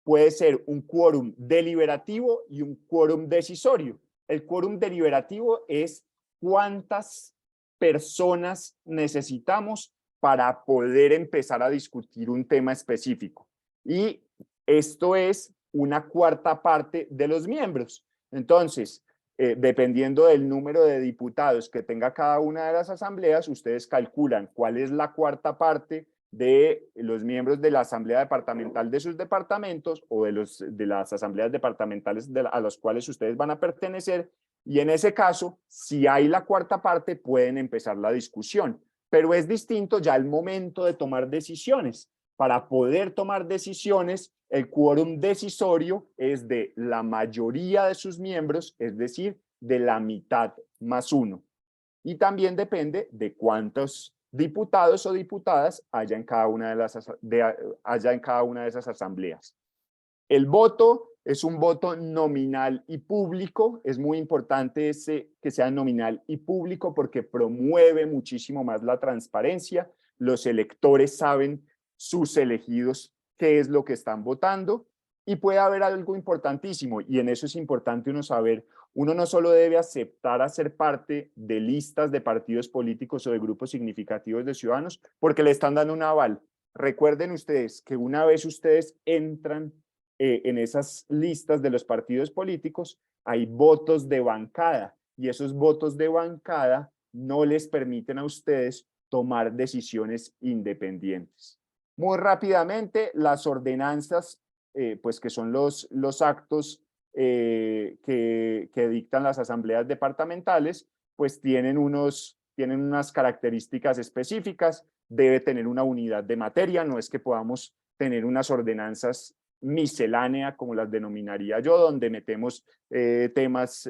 puede ser un quórum deliberativo y un quórum decisorio. El quórum deliberativo es cuántas personas necesitamos para poder empezar a discutir un tema específico. Y esto es una 1/4 parte de los miembros. Entonces, dependiendo del número de diputados que tenga cada una de las asambleas, ustedes calculan cuál es la 1/4 parte de los miembros de la asamblea departamental de sus departamentos o de las asambleas departamentales a las cuales ustedes van a pertenecer, y en ese caso, si hay la 1/4 parte, pueden empezar la discusión, pero es distinto ya el momento de tomar decisiones. Para poder tomar decisiones, el quórum decisorio es de la mayoría de sus miembros, es decir, de la mitad más 1. Y también depende de cuántos diputados o diputadas haya en cada una de esas asambleas. El voto es un voto nominal y público. Es muy importante que sea nominal y público porque promueve muchísimo más la transparencia. Los electores saben, sus elegidos, qué es lo que están votando. Y puede haber algo importantísimo, y en eso es importante uno saber, uno no solo debe aceptar a ser parte de listas de partidos políticos o de grupos significativos de ciudadanos, porque le están dando un aval. Recuerden ustedes que una vez ustedes entran en esas listas de los partidos políticos, hay votos de bancada, y esos votos de bancada no les permiten a ustedes tomar decisiones independientes. Muy rápidamente, las ordenanzas, pues que son los actos que dictan las asambleas departamentales, pues tienen unas características específicas. Debe tener una unidad de materia, no es que podamos tener unas ordenanzas miscelánea, como las denominaría yo, donde metemos temas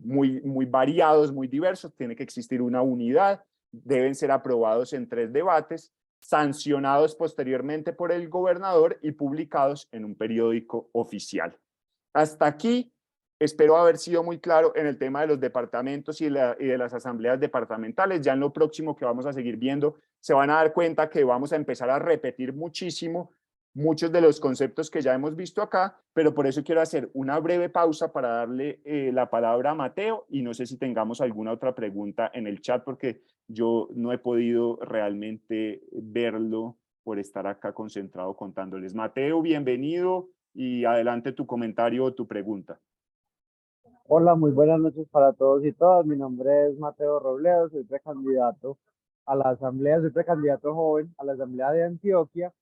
muy variados, muy diversos. Tiene que existir una unidad, deben ser aprobados en 3 debates, sancionados posteriormente por el gobernador y publicados en un periódico oficial. Hasta aquí espero haber sido muy claro en el tema de los departamentos y de las asambleas departamentales. Ya en lo próximo que vamos a seguir viendo, se van a dar cuenta que vamos a empezar a repetir muchos de los conceptos que ya hemos visto acá, pero por eso quiero hacer una breve pausa para darle la palabra a Mateo, y no sé si tengamos alguna otra pregunta en el chat, porque yo no he podido realmente verlo por estar acá concentrado contándoles. Mateo, bienvenido y adelante tu comentario o tu pregunta. Hola, muy buenas noches para todos y todas. Mi nombre es Mateo Robledo, soy precandidato a la Asamblea, soy precandidato joven a la Asamblea de Antioquia,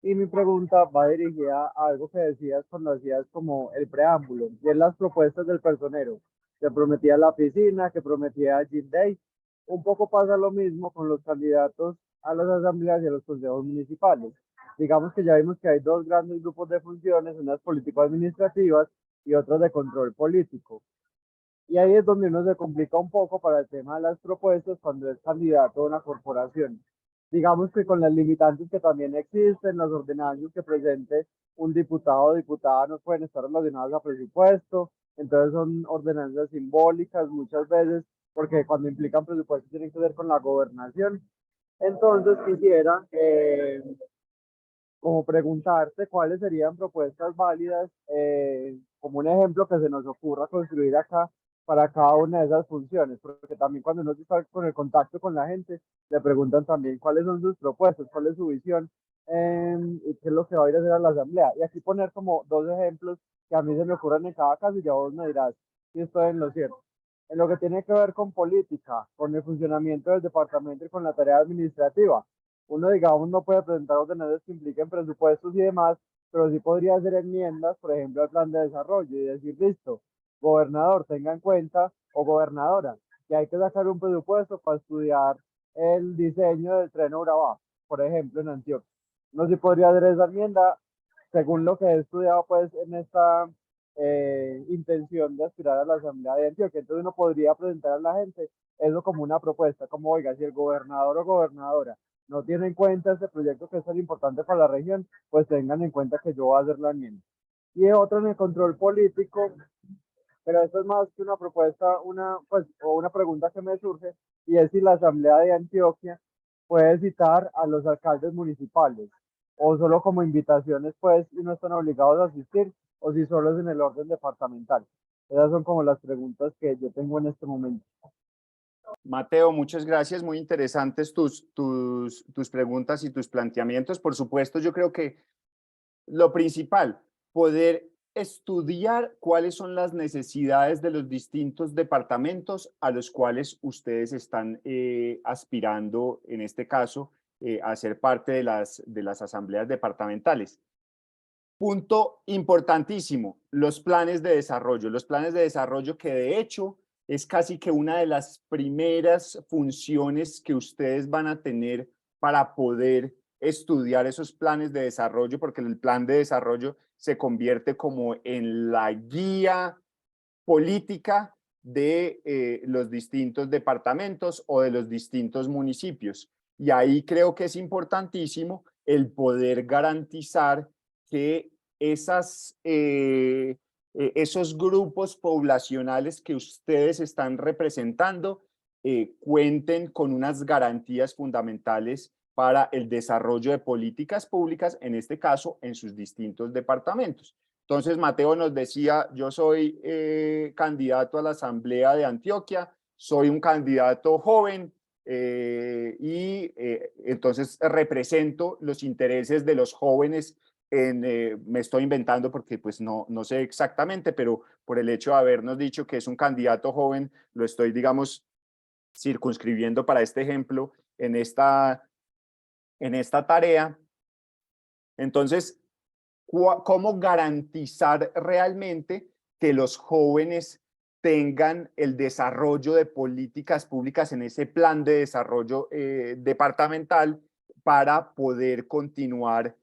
y mi pregunta va dirigida a algo que decías cuando hacías como el preámbulo, y es las propuestas del personero, que prometía la piscina, que prometía Gym Day. Un poco pasa lo mismo con los candidatos a las asambleas y a los consejos municipales. Digamos que ya vimos que hay 2 grandes grupos de funciones, unas político-administrativas y otras de control político. Y ahí es donde uno se complica un poco para el tema de las propuestas cuando es candidato a una corporación. Digamos que con las limitantes que también existen, las ordenanzas que presente un diputado o diputada no pueden estar relacionadas a presupuesto, entonces son ordenanzas simbólicas muchas veces, porque cuando implican presupuesto tienen que ver con la gobernación. Entonces quisiera como preguntarte cuáles serían propuestas válidas, como un ejemplo que se nos ocurra construir acá para cada una de esas funciones, porque también cuando uno está con el contacto con la gente, le preguntan también cuáles son sus propuestas, cuál es su visión, y qué es lo que va a ir a hacer a la asamblea. Y aquí poner como dos ejemplos que a mí se me ocurren en cada caso y ya vos me dirás si estoy en lo cierto. En lo que tiene que ver con política, con el funcionamiento del departamento y con la tarea administrativa, uno, digamos, no puede presentar ordenanzas que impliquen presupuestos y demás, pero sí podría hacer enmiendas, por ejemplo, al plan de desarrollo y decir, listo, gobernador, tenga en cuenta, o gobernadora, que hay que sacar un presupuesto para estudiar el diseño del tren Urabá, por ejemplo, en Antioquia. No se podría hacer esa enmienda, según lo que he estudiado, pues, en esta intención de aspirar a la Asamblea de Antioquia. Entonces uno podría presentar a la gente eso como una propuesta, como, oiga, si el gobernador o gobernadora no tienen en cuenta este proyecto que es tan importante para la región, pues tengan en cuenta que yo voy a hacer la enmienda. Y otro en el control político, pero esto es más que una propuesta, pues, o una pregunta que me surge, y es si la Asamblea de Antioquia puede citar a los alcaldes municipales, o solo como invitaciones, pues, y no están obligados a asistir, o si solo es en el orden departamental. Esas son como las preguntas que yo tengo en este momento. Mateo, muchas gracias, muy interesantes tus preguntas y tus planteamientos. Por supuesto, yo creo que lo principal, poder estudiar cuáles son las necesidades de los distintos departamentos a los cuales ustedes están aspirando, en este caso, a ser parte de las asambleas departamentales. Punto importantísimo, los planes de desarrollo. Los planes de desarrollo que de hecho es casi que una de las primeras funciones que ustedes van a tener para poder estudiar esos planes de desarrollo, porque el plan de desarrollo se convierte como en la guía política de los distintos departamentos o de los distintos municipios. Y ahí creo que es importantísimo el poder garantizar que esos grupos poblacionales que ustedes están representando cuenten con unas garantías fundamentales para el desarrollo de políticas públicas, en este caso, en sus distintos departamentos. Entonces, Mateo nos decía, yo soy candidato a la Asamblea de Antioquia, soy un candidato joven y entonces represento los intereses de los jóvenes me estoy inventando porque pues no sé exactamente, pero por el hecho de habernos dicho que es un candidato joven, lo estoy, digamos, circunscribiendo para este ejemplo en esta tarea. Entonces, ¿cómo garantizar realmente que los jóvenes tengan el desarrollo de políticas públicas en ese plan de desarrollo departamental para poder continuar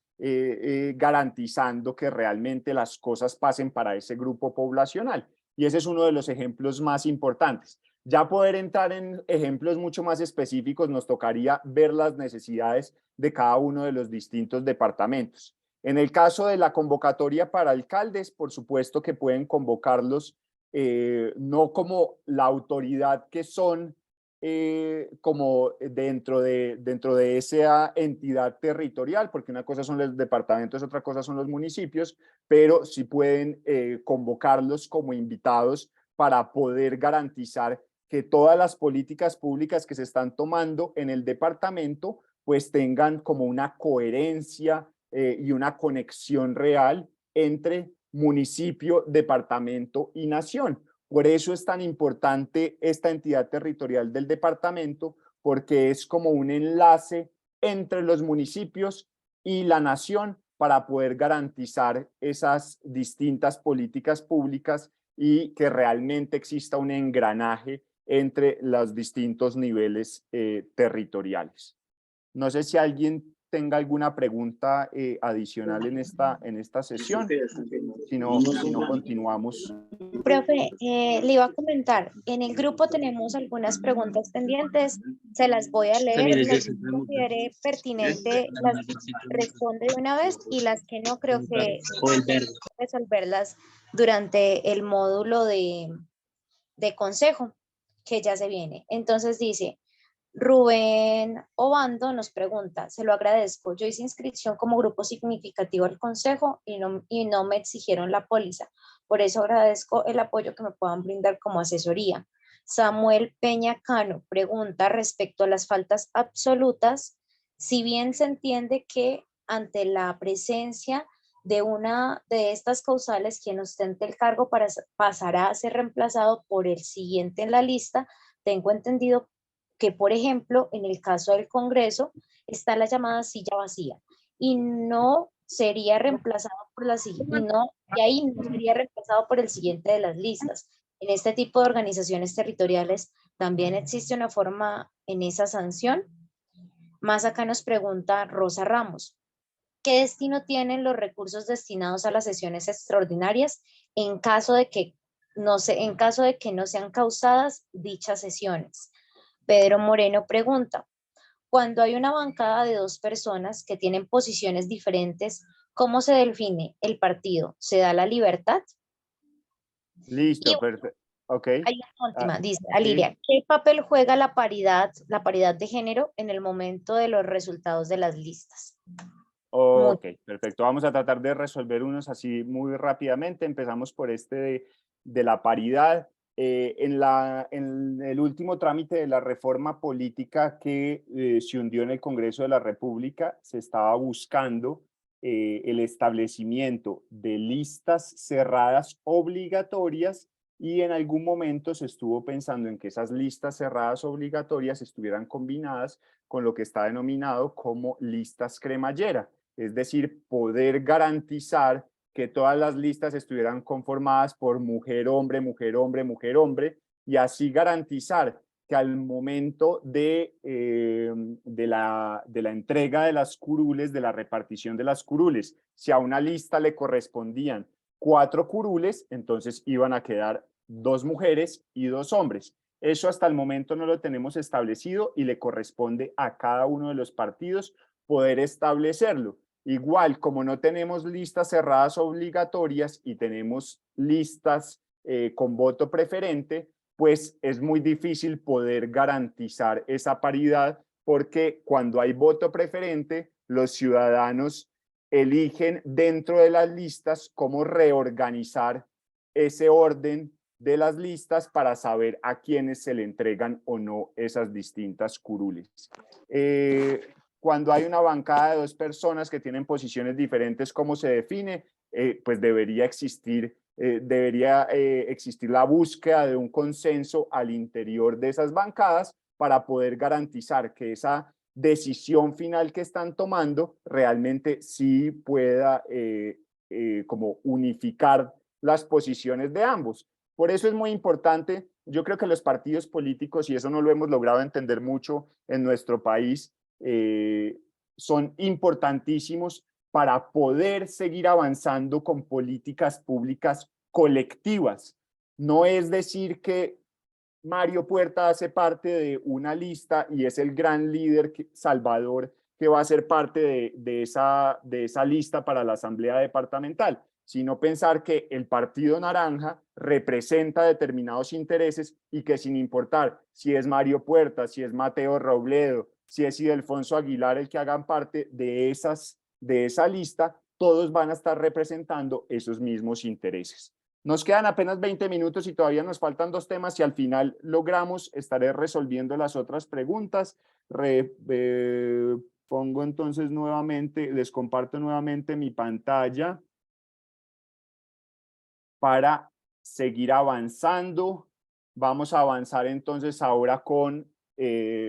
garantizando que realmente las cosas pasen para ese grupo poblacional? Y ese es uno de los ejemplos más importantes. Ya poder entrar en ejemplos mucho más específicos, nos tocaría ver las necesidades de cada uno de los distintos departamentos. En el caso de la convocatoria para alcaldes, por supuesto que pueden convocarlos no como la autoridad que son, como dentro de esa entidad territorial, porque una cosa son los departamentos, otra cosa son los municipios, pero sí pueden convocarlos como invitados para poder garantizar que todas las políticas públicas que se están tomando en el departamento pues tengan como una coherencia y una conexión real entre municipio, departamento y nación. Por eso es tan importante esta entidad territorial del departamento, porque es como un enlace entre los municipios y la nación para poder garantizar esas distintas políticas públicas y que realmente exista un engranaje entre los distintos niveles territoriales. No sé si alguien tenga alguna pregunta adicional en esta sesión. Si no, continuamos. Profe, le iba a comentar, en el grupo tenemos algunas preguntas pendientes, se las voy a leer, las que considere pertinente las responde de una vez y las que no creo que resolverlas durante el módulo de consejo que ya se viene. Entonces dice, Rubén Obando nos pregunta, se lo agradezco, yo hice inscripción como grupo significativo al consejo y no me exigieron la póliza, por eso agradezco el apoyo que me puedan brindar como asesoría. Samuel Peña Cano pregunta respecto a las faltas absolutas, si bien se entiende que ante la presencia de una de estas causales, quien ostente el cargo pasará a ser reemplazado por el siguiente en la lista, tengo entendido que, por ejemplo, en el caso del Congreso, está la llamada silla vacía y no sería reemplazado por la siguiente, y ahí no sería reemplazado por el siguiente de las listas. En este tipo de organizaciones territoriales también existe una forma en esa sanción. Más acá nos pregunta Rosa Ramos, ¿qué destino tienen los recursos destinados a las sesiones extraordinarias en caso de que no sean causadas dichas sesiones? Pedro Moreno pregunta, cuando hay una bancada de 2 personas que tienen posiciones diferentes, ¿cómo se define el partido? ¿Se da la libertad? Y Listo, perfecto. Ok. hay una última, dice Sí. Aliria, ¿qué papel juega la paridad de género en el momento de los resultados de las listas? Ok, perfecto. Vamos a tratar de resolver unos así muy rápidamente. Empezamos por este de la paridad. En el último trámite de la reforma política que se hundió en el Congreso de la República, se estaba buscando el establecimiento de listas cerradas obligatorias y en algún momento se estuvo pensando en que esas listas cerradas obligatorias estuvieran combinadas con lo que está denominado como listas cremallera, es decir, poder garantizar que todas las listas estuvieran conformadas por mujer, hombre, mujer, hombre, mujer, hombre, y así garantizar que al momento de la entrega de las curules, de la repartición de las curules, si a una lista le correspondían 4 curules, entonces iban a quedar 2 mujeres y 2 hombres. Eso hasta el momento no lo tenemos establecido y le corresponde a cada uno de los partidos poder establecerlo. Igual, como no tenemos listas cerradas obligatorias y tenemos listas con voto preferente, pues es muy difícil poder garantizar esa paridad porque cuando hay voto preferente, los ciudadanos eligen dentro de las listas cómo reorganizar ese orden de las listas para saber a quiénes se le entregan o no esas distintas curules. Cuando hay una bancada de 2 personas que tienen posiciones diferentes, ¿cómo se define? Pues debería existir la búsqueda de un consenso al interior de esas bancadas para poder garantizar que esa decisión final que están tomando realmente sí pueda como unificar las posiciones de ambos. Por eso es muy importante, yo creo que los partidos políticos, y eso no lo hemos logrado entender mucho en nuestro país, son importantísimos para poder seguir avanzando con políticas públicas colectivas. No es decir que Mario Puerta hace parte de una lista y es el gran líder salvador que va a ser parte de esa lista para la asamblea departamental, sino pensar que el Partido Naranja representa determinados intereses y que sin importar si es Mario Puerta, si es Mateo Robledo, si es Ildefonso Aguilar el que hagan parte de esa lista, todos van a estar representando esos mismos intereses. Nos quedan apenas 20 minutos y todavía nos faltan 2 temas y al final logramos, estaré resolviendo las otras preguntas. Pongo entonces nuevamente, les comparto nuevamente mi pantalla para seguir avanzando. Vamos a avanzar entonces ahora con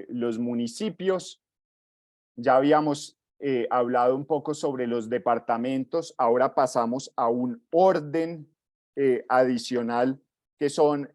los municipios. Ya habíamos hablado un poco sobre los departamentos, ahora pasamos a un orden adicional que son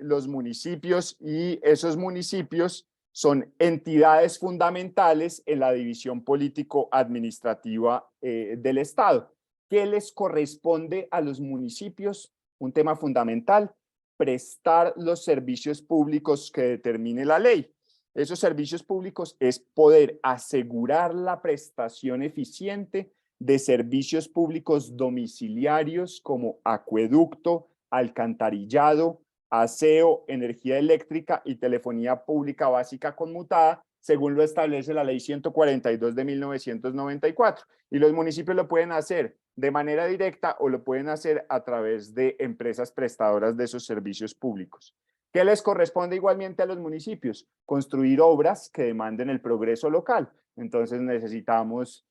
los municipios, y esos municipios son entidades fundamentales en la división político-administrativa del Estado. ¿Qué les corresponde a los municipios? Un tema fundamental: prestar los servicios públicos que determine la ley. Esos servicios públicos es poder asegurar la prestación eficiente de servicios públicos domiciliarios como acueducto, alcantarillado, aseo, energía eléctrica y telefonía pública básica conmutada, según lo establece la Ley 142 de 1994. Y los municipios lo pueden hacer de manera directa o lo pueden hacer a través de empresas prestadoras de esos servicios públicos. ¿Qué les corresponde igualmente a los municipios? Construir obras que demanden el progreso local. Entonces necesitamos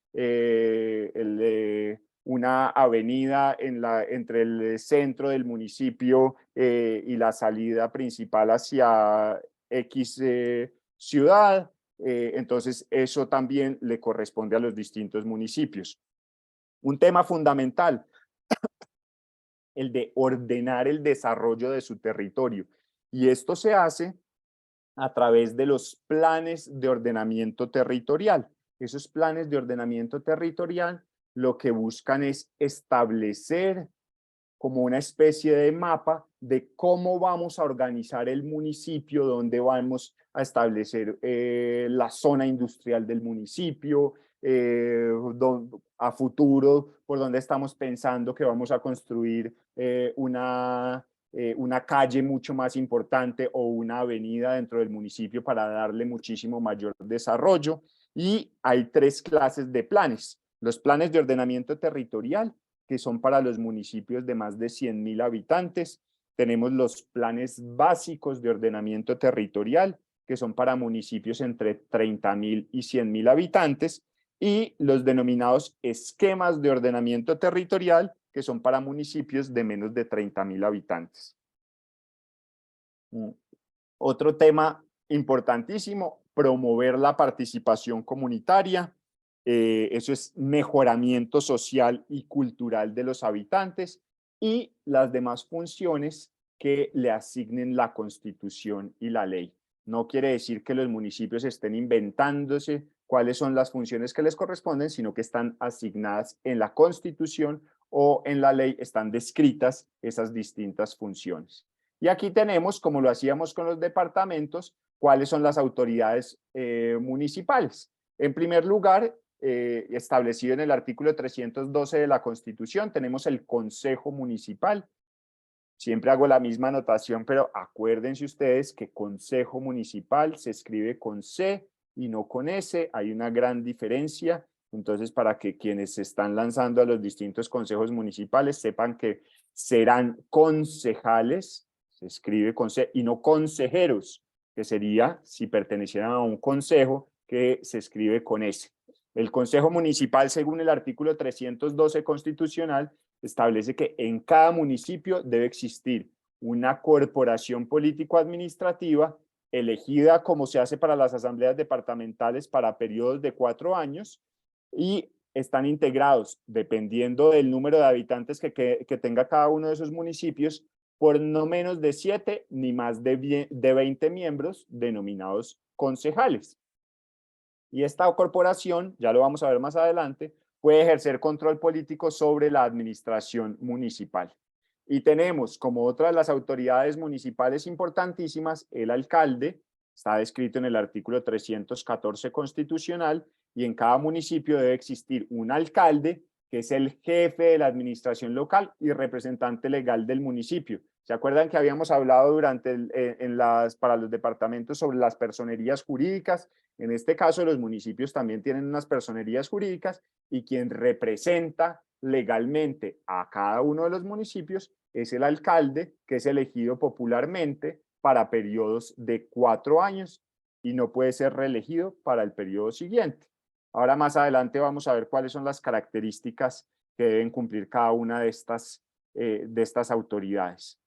una avenida entre el centro del municipio y la salida principal hacia X ciudad. Entonces eso también le corresponde a los distintos municipios. Un tema fundamental, el de ordenar el desarrollo de su territorio. Y esto se hace a través de los planes de ordenamiento territorial. Esos planes de ordenamiento territorial lo que buscan es establecer como una especie de mapa de cómo vamos a organizar el municipio, dónde vamos a establecer la zona industrial del municipio, a futuro, por donde estamos pensando que vamos a construir una calle mucho más importante o una avenida dentro del municipio para darle muchísimo mayor desarrollo. Y hay 3 clases de planes. Los planes de ordenamiento territorial, que son para los municipios de más de 100.000 habitantes. Tenemos los planes básicos de ordenamiento territorial, que son para municipios entre 30.000 y 100.000 habitantes, y los denominados esquemas de ordenamiento territorial, que son para municipios de menos de 30.000 habitantes. Otro tema importantísimo, promover la participación comunitaria. Eso es mejoramiento social y cultural de los habitantes y las demás funciones que le asignen la Constitución y la ley. No quiere decir que los municipios estén inventándose cuáles son las funciones que les corresponden, sino que están asignadas en la Constitución o en la ley, están descritas esas distintas funciones. Y aquí tenemos, como lo hacíamos con los departamentos, cuáles son las autoridades municipales. En primer lugar, establecido en el artículo 312 de la Constitución, tenemos el Consejo Municipal. Siempre hago la misma anotación, pero acuérdense ustedes que Consejo Municipal se escribe con C y no con S, hay una gran diferencia. Entonces, para que quienes se están lanzando a los distintos consejos municipales sepan que serán concejales, se escribe con C, y no consejeros, que sería si pertenecieran a un consejo que se escribe con S. El Consejo Municipal, según el artículo 312 constitucional, establece que en cada municipio debe existir una corporación político-administrativa elegida como se hace para las asambleas departamentales para periodos de 4 años y están integrados, dependiendo del número de habitantes que tenga cada uno de esos municipios, por no menos de 7 ni más de 20 miembros denominados concejales. Y esta corporación, ya lo vamos a ver más adelante, puede ejercer control político sobre la administración municipal. Y tenemos como otra de las autoridades municipales importantísimas el alcalde, está descrito en el artículo 314 constitucional, y en cada municipio debe existir un alcalde que es el jefe de la administración local y representante legal del municipio. ¿Se acuerdan que habíamos hablado para los departamentos sobre las personerías jurídicas? En este caso, los municipios también tienen unas personerías jurídicas y quien representa legalmente a cada uno de los municipios es el alcalde, que es elegido popularmente para periodos de 4 años y no puede ser reelegido para el periodo siguiente. Ahora más adelante vamos a ver cuáles son las características que deben cumplir cada una de estas autoridades.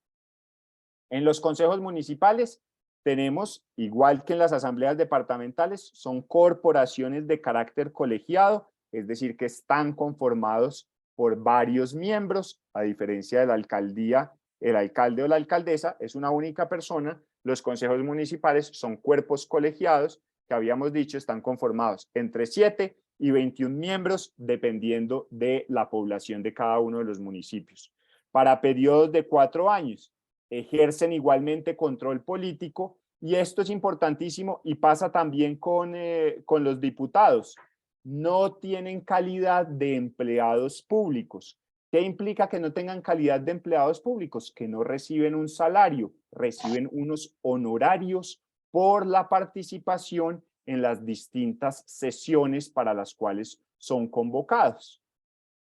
En los consejos municipales tenemos, igual que en las asambleas departamentales, son corporaciones de carácter colegiado, es decir, que están conformados por varios miembros, a diferencia de la alcaldía, el alcalde o la alcaldesa es una única persona. Los consejos municipales son cuerpos colegiados que habíamos dicho están conformados entre 7 y 21 miembros, dependiendo de la población de cada uno de los municipios. Para periodos de 4 años, ejercen igualmente control político, y esto es importantísimo y pasa también con los diputados. No tienen calidad de empleados públicos. ¿Qué implica que no tengan calidad de empleados públicos? Que no reciben un salario, reciben unos honorarios por la participación en las distintas sesiones para las cuales son convocados.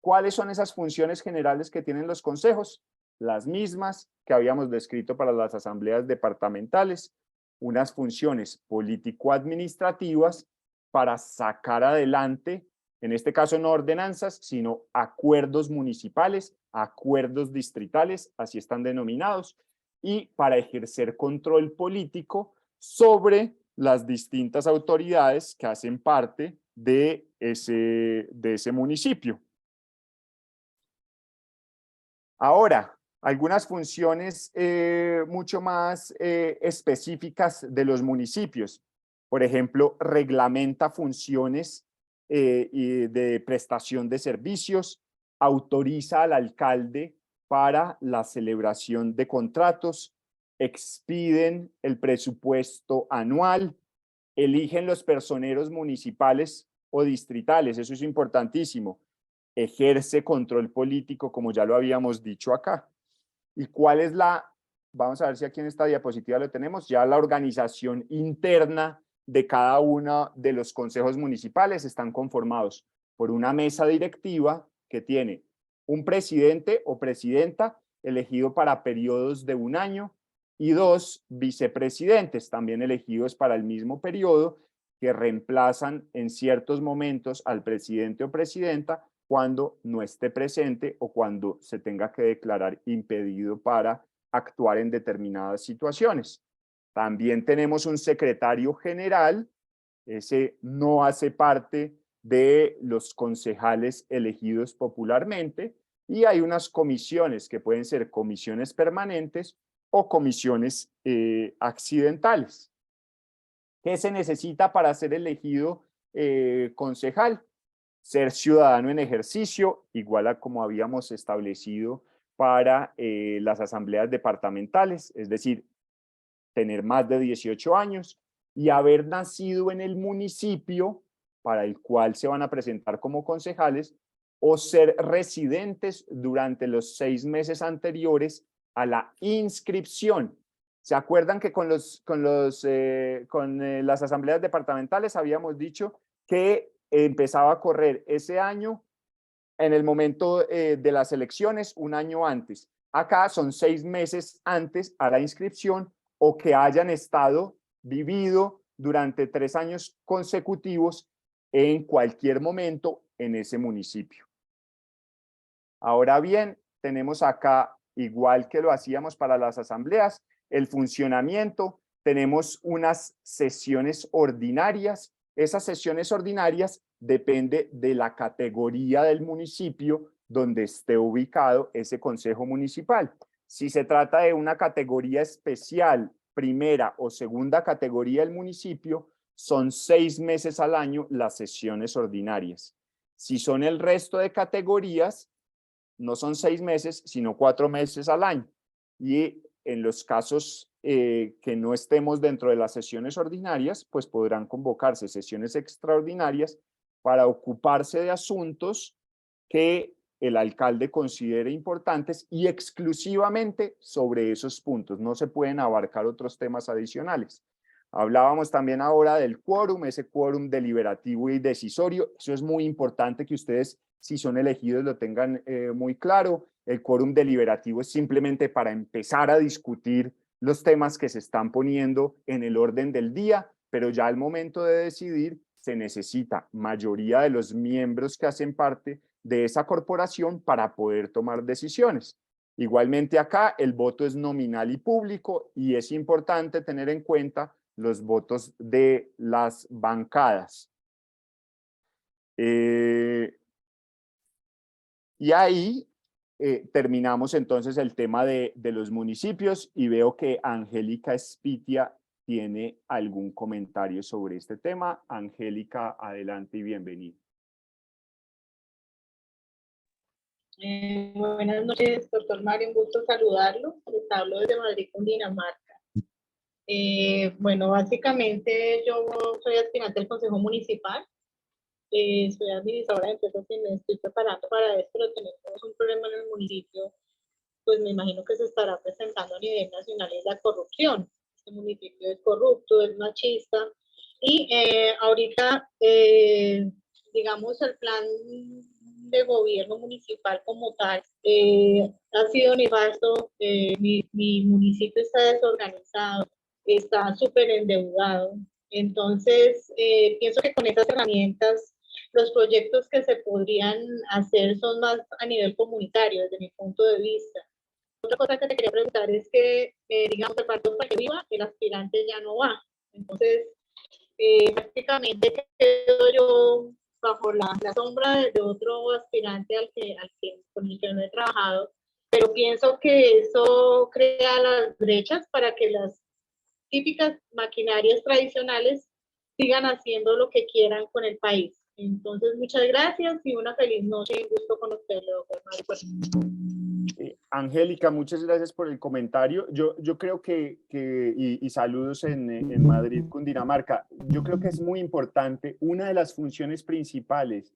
¿Cuáles son esas funciones generales que tienen los consejos? Las mismas que habíamos descrito para las asambleas departamentales, unas funciones político-administrativas para sacar adelante, en este caso no ordenanzas, sino acuerdos municipales, acuerdos distritales, así están denominados, y para ejercer control político sobre las distintas autoridades que hacen parte de ese municipio. Ahora, algunas funciones mucho más específicas de los municipios. Por ejemplo, reglamenta funciones de prestación de servicios, autoriza al alcalde para la celebración de contratos, expiden el presupuesto anual, eligen los personeros municipales o distritales, eso es importantísimo, ejerce control político, como ya lo habíamos dicho acá. ¿Y cuál es vamos a ver si aquí en esta diapositiva lo tenemos, ya la organización interna de cada uno de los consejos municipales? Están conformados por una mesa directiva que tiene un presidente o presidenta elegido para periodos de 1 año y 2 vicepresidentes también elegidos para el mismo periodo, que reemplazan en ciertos momentos al presidente o presidenta cuando no esté presente o cuando se tenga que declarar impedido para actuar en determinadas situaciones. También tenemos un secretario general, ese no hace parte de los concejales elegidos popularmente, y hay unas comisiones que pueden ser comisiones permanentes o comisiones accidentales. ¿Qué se necesita para ser elegido concejal? Ser ciudadano en ejercicio, igual a como habíamos establecido para las asambleas departamentales, es decir, tener más de 18 años y haber nacido en el municipio para el cual se van a presentar como concejales, o ser residentes durante los 6 meses anteriores a la inscripción. ¿Se acuerdan que con las asambleas departamentales habíamos dicho que empezaba a correr ese año en el momento de las elecciones, 1 año antes? Acá son 6 meses antes a la inscripción, o que hayan vivido durante 3 años consecutivos en cualquier momento en ese municipio. Ahora bien, tenemos acá, igual que lo hacíamos para las asambleas, el funcionamiento. Tenemos unas sesiones ordinarias. Esas sesiones ordinarias depende de la categoría del municipio donde esté ubicado ese consejo municipal. Si se trata de una categoría especial, primera o segunda categoría del municipio, son 6 meses al año las sesiones ordinarias. Si son el resto de categorías, no son 6 meses, sino 4 meses al año. Y en los casos que no estemos dentro de las sesiones ordinarias, pues podrán convocarse sesiones extraordinarias para ocuparse de asuntos que el alcalde considere importantes y exclusivamente sobre esos puntos. No se pueden abarcar otros temas adicionales. Hablábamos también ahora del quórum, ese quórum deliberativo y decisorio. Eso es muy importante que ustedes, si son elegidos, lo tengan muy claro. El quórum deliberativo es simplemente para empezar a discutir los temas que se están poniendo en el orden del día, pero ya al momento de decidir se necesita mayoría de los miembros que hacen parte de esa corporación para poder tomar decisiones. Igualmente acá el voto es nominal y público, y es importante tener en cuenta los votos de las bancadas. Y ahí terminamos entonces el tema de los municipios, y veo que Angélica Espitia tiene algún comentario sobre este tema. Angélica, adelante y bienvenida. Buenas noches, doctor Mario, un gusto saludarlo. Les hablo desde Madrid, Cundinamarca. Bueno, básicamente yo soy aspirante del Consejo Municipal. soy administradora de empresas y me estoy preparando para esto, pero tenemos un problema en el municipio, pues me imagino que se estará presentando a nivel nacional, es la corrupción. Este municipio es corrupto, es machista, y ahorita, digamos, el plan de gobierno municipal como tal ha sido nefasto. Mi municipio está desorganizado, está súper endeudado. Entonces, pienso que con estas herramientas, los proyectos que se podrían hacer son más a nivel comunitario, desde mi punto de vista. Otra cosa que te quería preguntar es que, digamos, el partido para que viva, el aspirante ya no va. Entonces, prácticamente quedo yo bajo la sombra de otro aspirante con el que no he trabajado, pero pienso que eso crea las brechas para que las típicas maquinarias tradicionales sigan haciendo lo que quieran con el país. Entonces, muchas gracias y una feliz noche y un gusto conocerle, doctor Mario. Angélica, muchas gracias por el comentario. Yo creo y saludos en Madrid, Cundinamarca. Yo creo que es muy importante, una de las funciones principales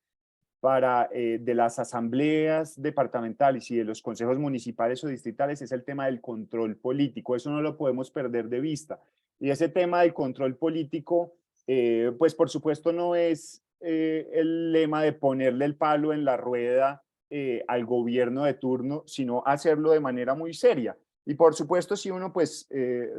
de las asambleas departamentales y de los consejos municipales o distritales es el tema del control político. Eso no lo podemos perder de vista. Y ese tema del control político, pues por supuesto no es el lema de ponerle el palo en la rueda al gobierno de turno, sino hacerlo de manera muy seria. Y por supuesto, si uno pues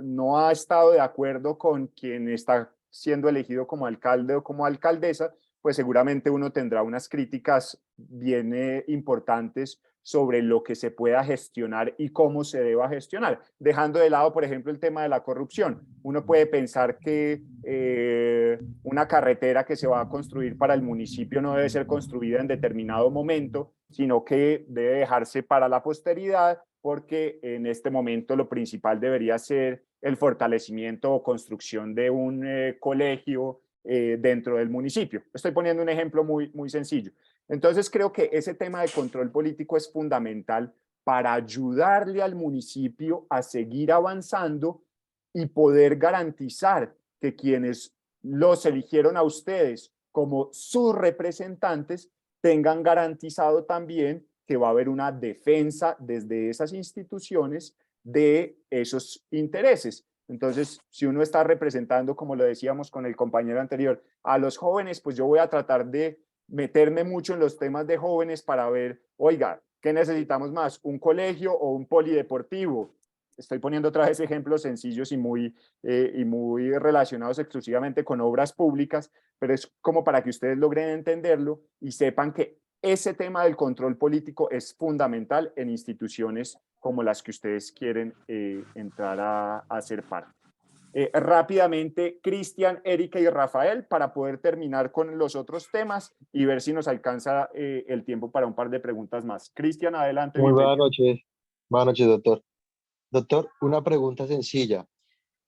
no ha estado de acuerdo con quien está siendo elegido como alcalde o como alcaldesa, pues seguramente uno tendrá unas críticas bien importantes sobre lo que se pueda gestionar y cómo se deba gestionar, dejando de lado, por ejemplo, el tema de la corrupción. Uno puede pensar que una carretera que se va a construir para el municipio no debe ser construida en determinado momento, sino que debe dejarse para la posteridad, porque en este momento lo principal debería ser el fortalecimiento o construcción de un colegio dentro del municipio. Estoy poniendo un ejemplo muy sencillo. Entonces creo que ese tema de control político es fundamental para ayudarle al municipio a seguir avanzando y poder garantizar que quienes los eligieron a ustedes como sus representantes tengan garantizado también que va a haber una defensa desde esas instituciones de esos intereses. Entonces, si uno está representando, como lo decíamos con el compañero anterior, a los jóvenes, pues yo voy a tratar de meterme mucho en los temas de jóvenes para ver, oiga, ¿qué necesitamos más? ¿Un colegio o un polideportivo? Estoy poniendo otra vez ejemplos sencillos y muy relacionados exclusivamente con obras públicas, pero es como para que ustedes logren entenderlo y sepan que ese tema del control político es fundamental en instituciones como las que ustedes quieren entrar a ser parte. Rápidamente, Cristian, Erika y Rafael, para poder terminar con los otros temas y ver si nos alcanza el tiempo para un par de preguntas más. Cristian, adelante. Muy buenas noches. Buenas noches, doctor. Doctor, una pregunta sencilla.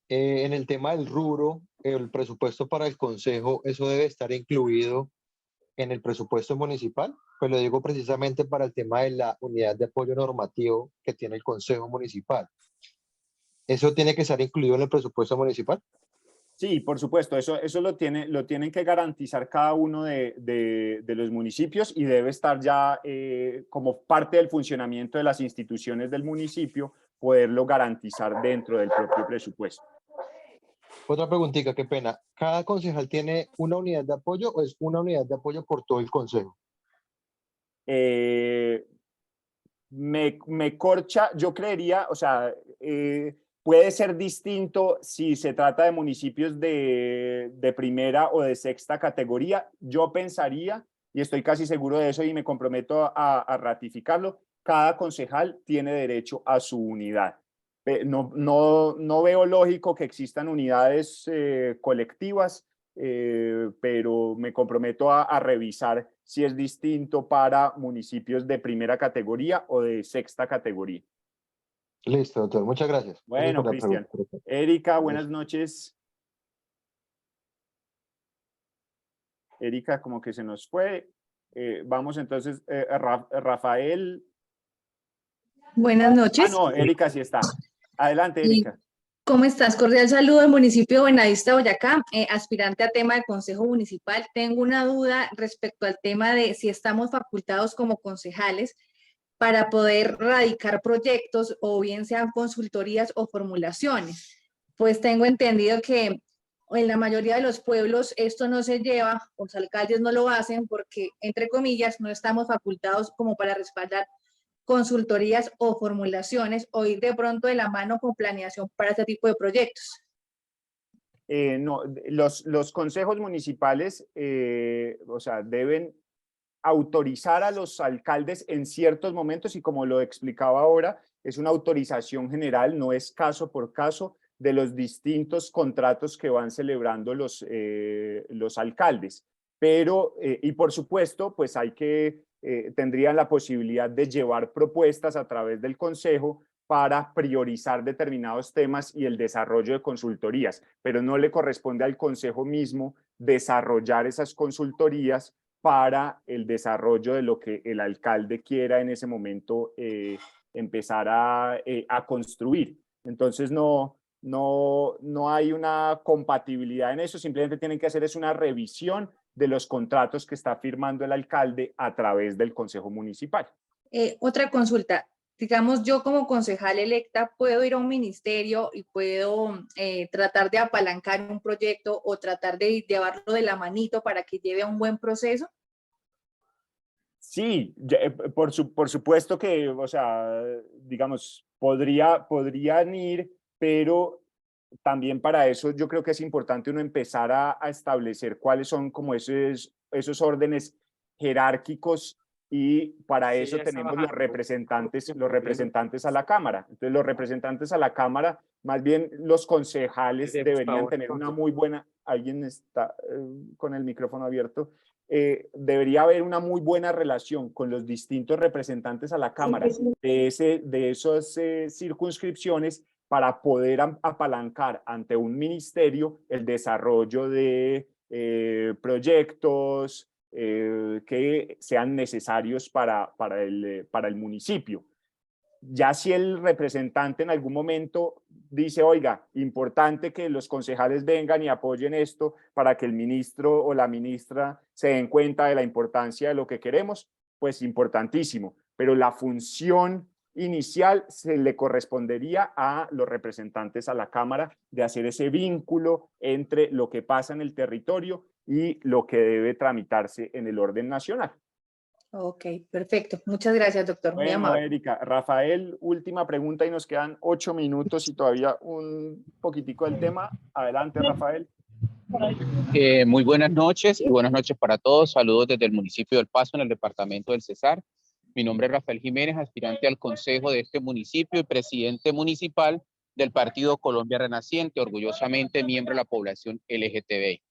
En el tema del rubro, el presupuesto para el consejo, ¿eso debe estar incluido en el presupuesto municipal? Pues lo digo precisamente para el tema de la unidad de apoyo normativo que tiene el consejo municipal. ¿Eso tiene que estar incluido en el presupuesto municipal? Sí, por supuesto, eso lo tienen que garantizar cada uno de los municipios y debe estar ya como parte del funcionamiento de las instituciones del municipio, poderlo garantizar dentro del propio presupuesto. Otra preguntita, qué pena. ¿Cada concejal tiene una unidad de apoyo o es una unidad de apoyo por todo el consejo? Me corcha, yo creería, o sea, puede ser distinto si se trata de municipios de primera o de sexta categoría. Yo pensaría, y estoy casi seguro de eso y me comprometo a ratificarlo, cada concejal tiene derecho a su unidad. No veo lógico que existan unidades colectivas, pero me comprometo a revisar si es distinto para municipios de primera categoría o de sexta categoría. Listo, doctor. Muchas gracias. Bueno, Cristian. Erika, buenas noches. Erika, como que se nos fue. Vamos entonces, Rafael. Buenas noches. No, Erika sí está. Adelante, Erika. ¿Cómo estás? Cordial saludo del municipio de Buenavista, Boyacá, aspirante a tema de Consejo Municipal. Tengo una duda respecto al tema de si estamos facultados como concejales para poder radicar proyectos o bien sean consultorías o formulaciones. Pues tengo entendido que en la mayoría de los pueblos esto no se lleva, los alcaldes no lo hacen porque, entre comillas, no estamos facultados como para respaldar consultorías o formulaciones o ir de pronto de la mano con planeación para este tipo de proyectos. No, los consejos municipales, o sea, deben autorizar a los alcaldes en ciertos momentos y como lo explicaba ahora, es una autorización general, no es caso por caso de los distintos contratos que van celebrando los alcaldes. Pero, y por supuesto, pues tendrían la posibilidad de llevar propuestas a través del consejo para priorizar determinados temas y el desarrollo de consultorías, pero no le corresponde al consejo mismo desarrollar esas consultorías para el desarrollo de lo que el alcalde quiera en ese momento empezar a construir. Entonces no hay una compatibilidad en eso, simplemente tienen que hacer es una revisión de los contratos que está firmando el alcalde a través del Consejo Municipal. Otra consulta, digamos yo como concejal electa puedo ir a un ministerio y puedo tratar de apalancar un proyecto o tratar de llevarlo de la manito para que lleve a un buen proceso. Sí, por supuesto que, o sea, digamos, podrían ir, pero también para eso yo creo que es importante uno empezar a establecer cuáles son como esos órdenes jerárquicos y para eso tenemos los representantes a la Cámara. Entonces los representantes a la Cámara, más bien los concejales deberían tener una muy buena, alguien está con el micrófono abierto, debería haber una muy buena relación con los distintos representantes a la Cámara de esas circunscripciones para poder apalancar ante un ministerio el desarrollo de proyectos que sean necesarios para el municipio. Ya si el representante en algún momento dice, oiga, importante que los concejales vengan y apoyen esto para que el ministro o la ministra se den cuenta de la importancia de lo que queremos, pues importantísimo. Pero la función inicial se le correspondería a los representantes a la Cámara de hacer ese vínculo entre lo que pasa en el territorio y lo que debe tramitarse en el orden nacional. Ok, perfecto. Muchas gracias, doctor. Muy Bueno, amable. Erika. Rafael, última pregunta y nos quedan 8 minutos y todavía un poquitico del tema. Adelante, Rafael. Muy buenas noches y buenas noches para todos. Saludos desde el municipio del Paso, en el departamento del Cesar. Mi nombre es Rafael Jiménez, aspirante al consejo de este municipio y presidente municipal del Partido Colombia Renaciente, orgullosamente miembro de la población LGTBI.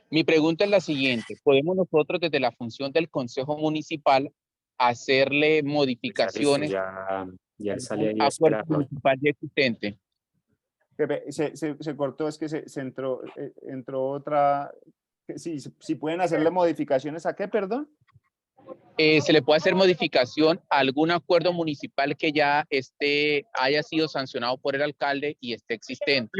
Mi pregunta es la siguiente: ¿podemos nosotros desde la función del consejo municipal hacerle modificaciones ya él salía ahí a a acuerdo esperar. municipal ya existente? Se cortó, es que se entró otra. Si pueden hacerle modificaciones a qué, perdón. ¿Se le puede hacer modificación a algún acuerdo municipal que ya haya sido sancionado por el alcalde y esté existente?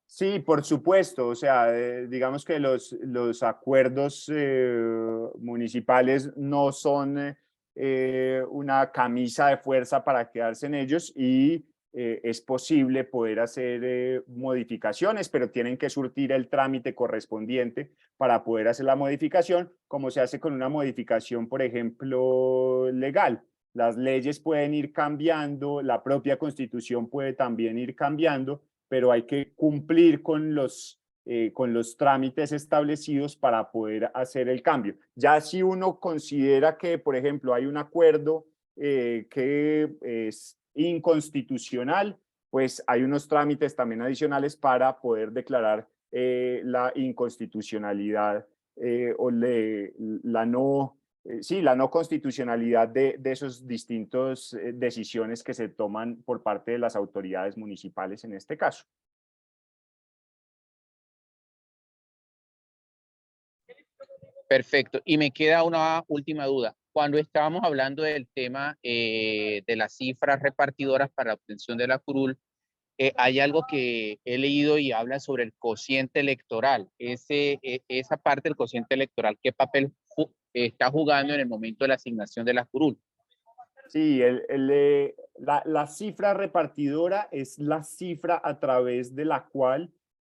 Sí, por supuesto. O sea, digamos que los acuerdos municipales no son una camisa de fuerza para quedarse en ellos y es posible poder hacer modificaciones, pero tienen que surtir el trámite correspondiente para poder hacer la modificación, como se hace con una modificación, por ejemplo, legal. Las leyes pueden ir cambiando, la propia Constitución puede también ir cambiando, pero hay que cumplir con los trámites establecidos para poder hacer el cambio. Ya si uno considera que, por ejemplo, hay un acuerdo que es inconstitucional, pues hay unos trámites también adicionales para poder declarar la inconstitucionalidad o la no constitucionalidad de esas distintas decisiones que se toman por parte de las autoridades municipales en este caso. Perfecto. Y me queda una última duda. Cuando estábamos hablando del tema de las cifras repartidoras para la obtención de la curul, hay algo que he leído y habla sobre el cociente electoral. Esa parte del cociente electoral, ¿qué papel está jugando en el momento de la asignación de la curul? Sí, la cifra repartidora es la cifra a través de la cual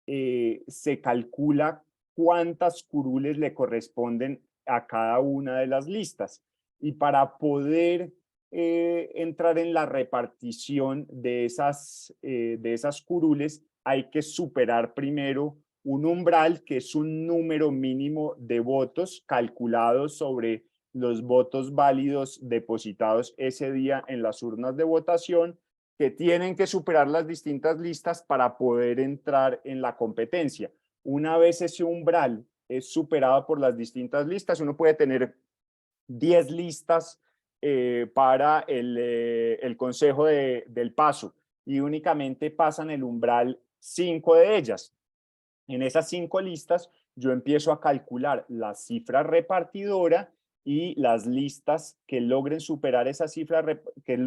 se calcula cuántas curules le corresponden a cada una de las listas. Y para poder entrar en la repartición de esas curules, hay que superar primero un umbral, que es un número mínimo de votos calculados sobre los votos válidos depositados ese día en las urnas de votación, que tienen que superar las distintas listas para poder entrar en la competencia. Una vez ese umbral es superado por las distintas listas, uno puede tener 10 listas para el Consejo del Paso y únicamente pasan el umbral 5 de ellas. En esas 5 listas yo empiezo a calcular la cifra repartidora y las listas que logren superar esa cifra, que el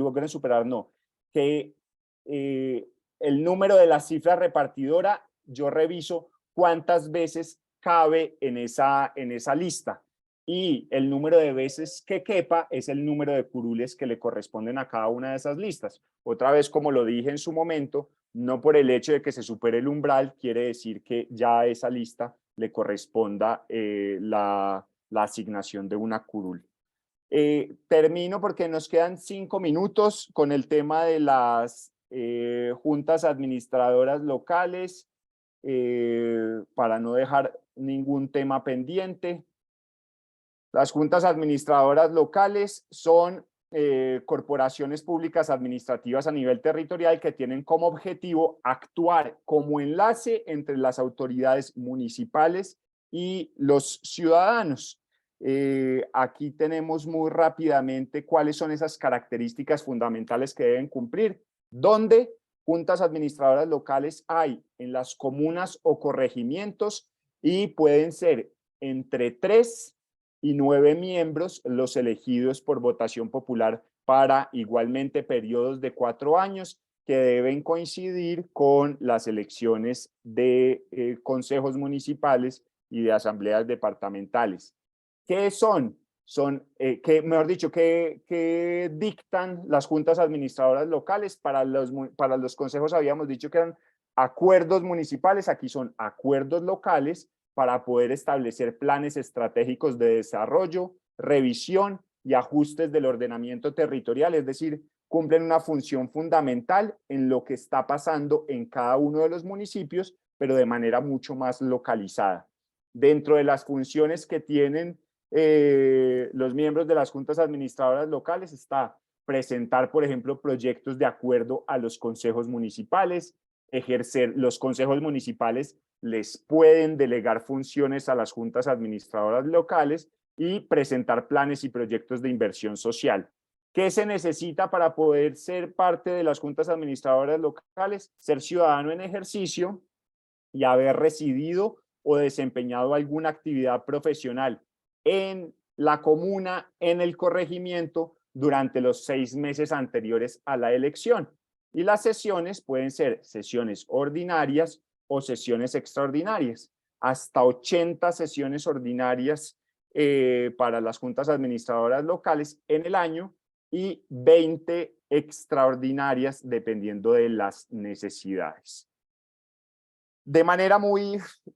número de la cifra repartidora, yo reviso cuántas veces cabe en esa lista, y el número de veces que quepa es el número de curules que le corresponden a cada una de esas listas. Otra vez, como lo dije en su momento, no por el hecho de que se supere el umbral quiere decir que ya a esa lista le corresponda la asignación de una curul. Termino porque nos quedan 5 minutos con el tema de las juntas administradoras locales, para no dejar ningún tema pendiente. Las juntas administradoras locales son corporaciones públicas administrativas a nivel territorial que tienen como objetivo actuar como enlace entre las autoridades municipales y los ciudadanos. Aquí tenemos muy rápidamente cuáles son esas características fundamentales que deben cumplir. ¿Dónde juntas administradoras locales hay? En las comunas o corregimientos, y pueden ser entre 3 y 9 miembros los elegidos por votación popular para igualmente periodos de 4 años que deben coincidir con las elecciones de consejos municipales y de asambleas departamentales. ¿Qué son? Mejor dicho, ¿qué dictan las juntas administradoras locales? Para los consejos habíamos dicho que eran acuerdos municipales, aquí son acuerdos locales para poder establecer planes estratégicos de desarrollo, revisión y ajustes del ordenamiento territorial, es decir, cumplen una función fundamental en lo que está pasando en cada uno de los municipios, pero de manera mucho más localizada. Dentro de las funciones que tienen los miembros de las juntas administradoras locales está presentar, por ejemplo, proyectos de acuerdo a los consejos municipales, los consejos municipales les pueden delegar funciones a las juntas administradoras locales y presentar planes y proyectos de inversión social. ¿Qué se necesita para poder ser parte de las juntas administradoras locales? Ser ciudadano en ejercicio y haber residido o desempeñado alguna actividad profesional en la comuna, en el corregimiento, durante los 6 meses anteriores a la elección. Y las sesiones pueden ser sesiones ordinarias o sesiones extraordinarias. Hasta 80 sesiones ordinarias para las juntas administradoras locales en el año y 20 extraordinarias dependiendo de las necesidades. De manera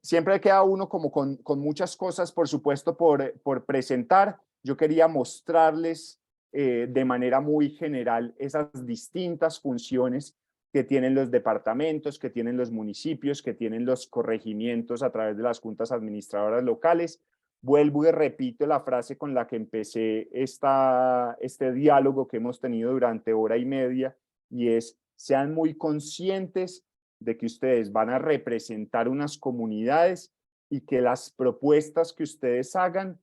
siempre queda uno como con muchas cosas, por supuesto, por presentar. Yo quería mostrarles de manera muy general esas distintas funciones que tienen los departamentos, que tienen los municipios, que tienen los corregimientos a través de las juntas administradoras locales. Vuelvo y repito la frase con la que empecé este diálogo que hemos tenido durante 1 hora y media, y es: sean muy conscientes de que ustedes van a representar unas comunidades y que las propuestas que ustedes hagan,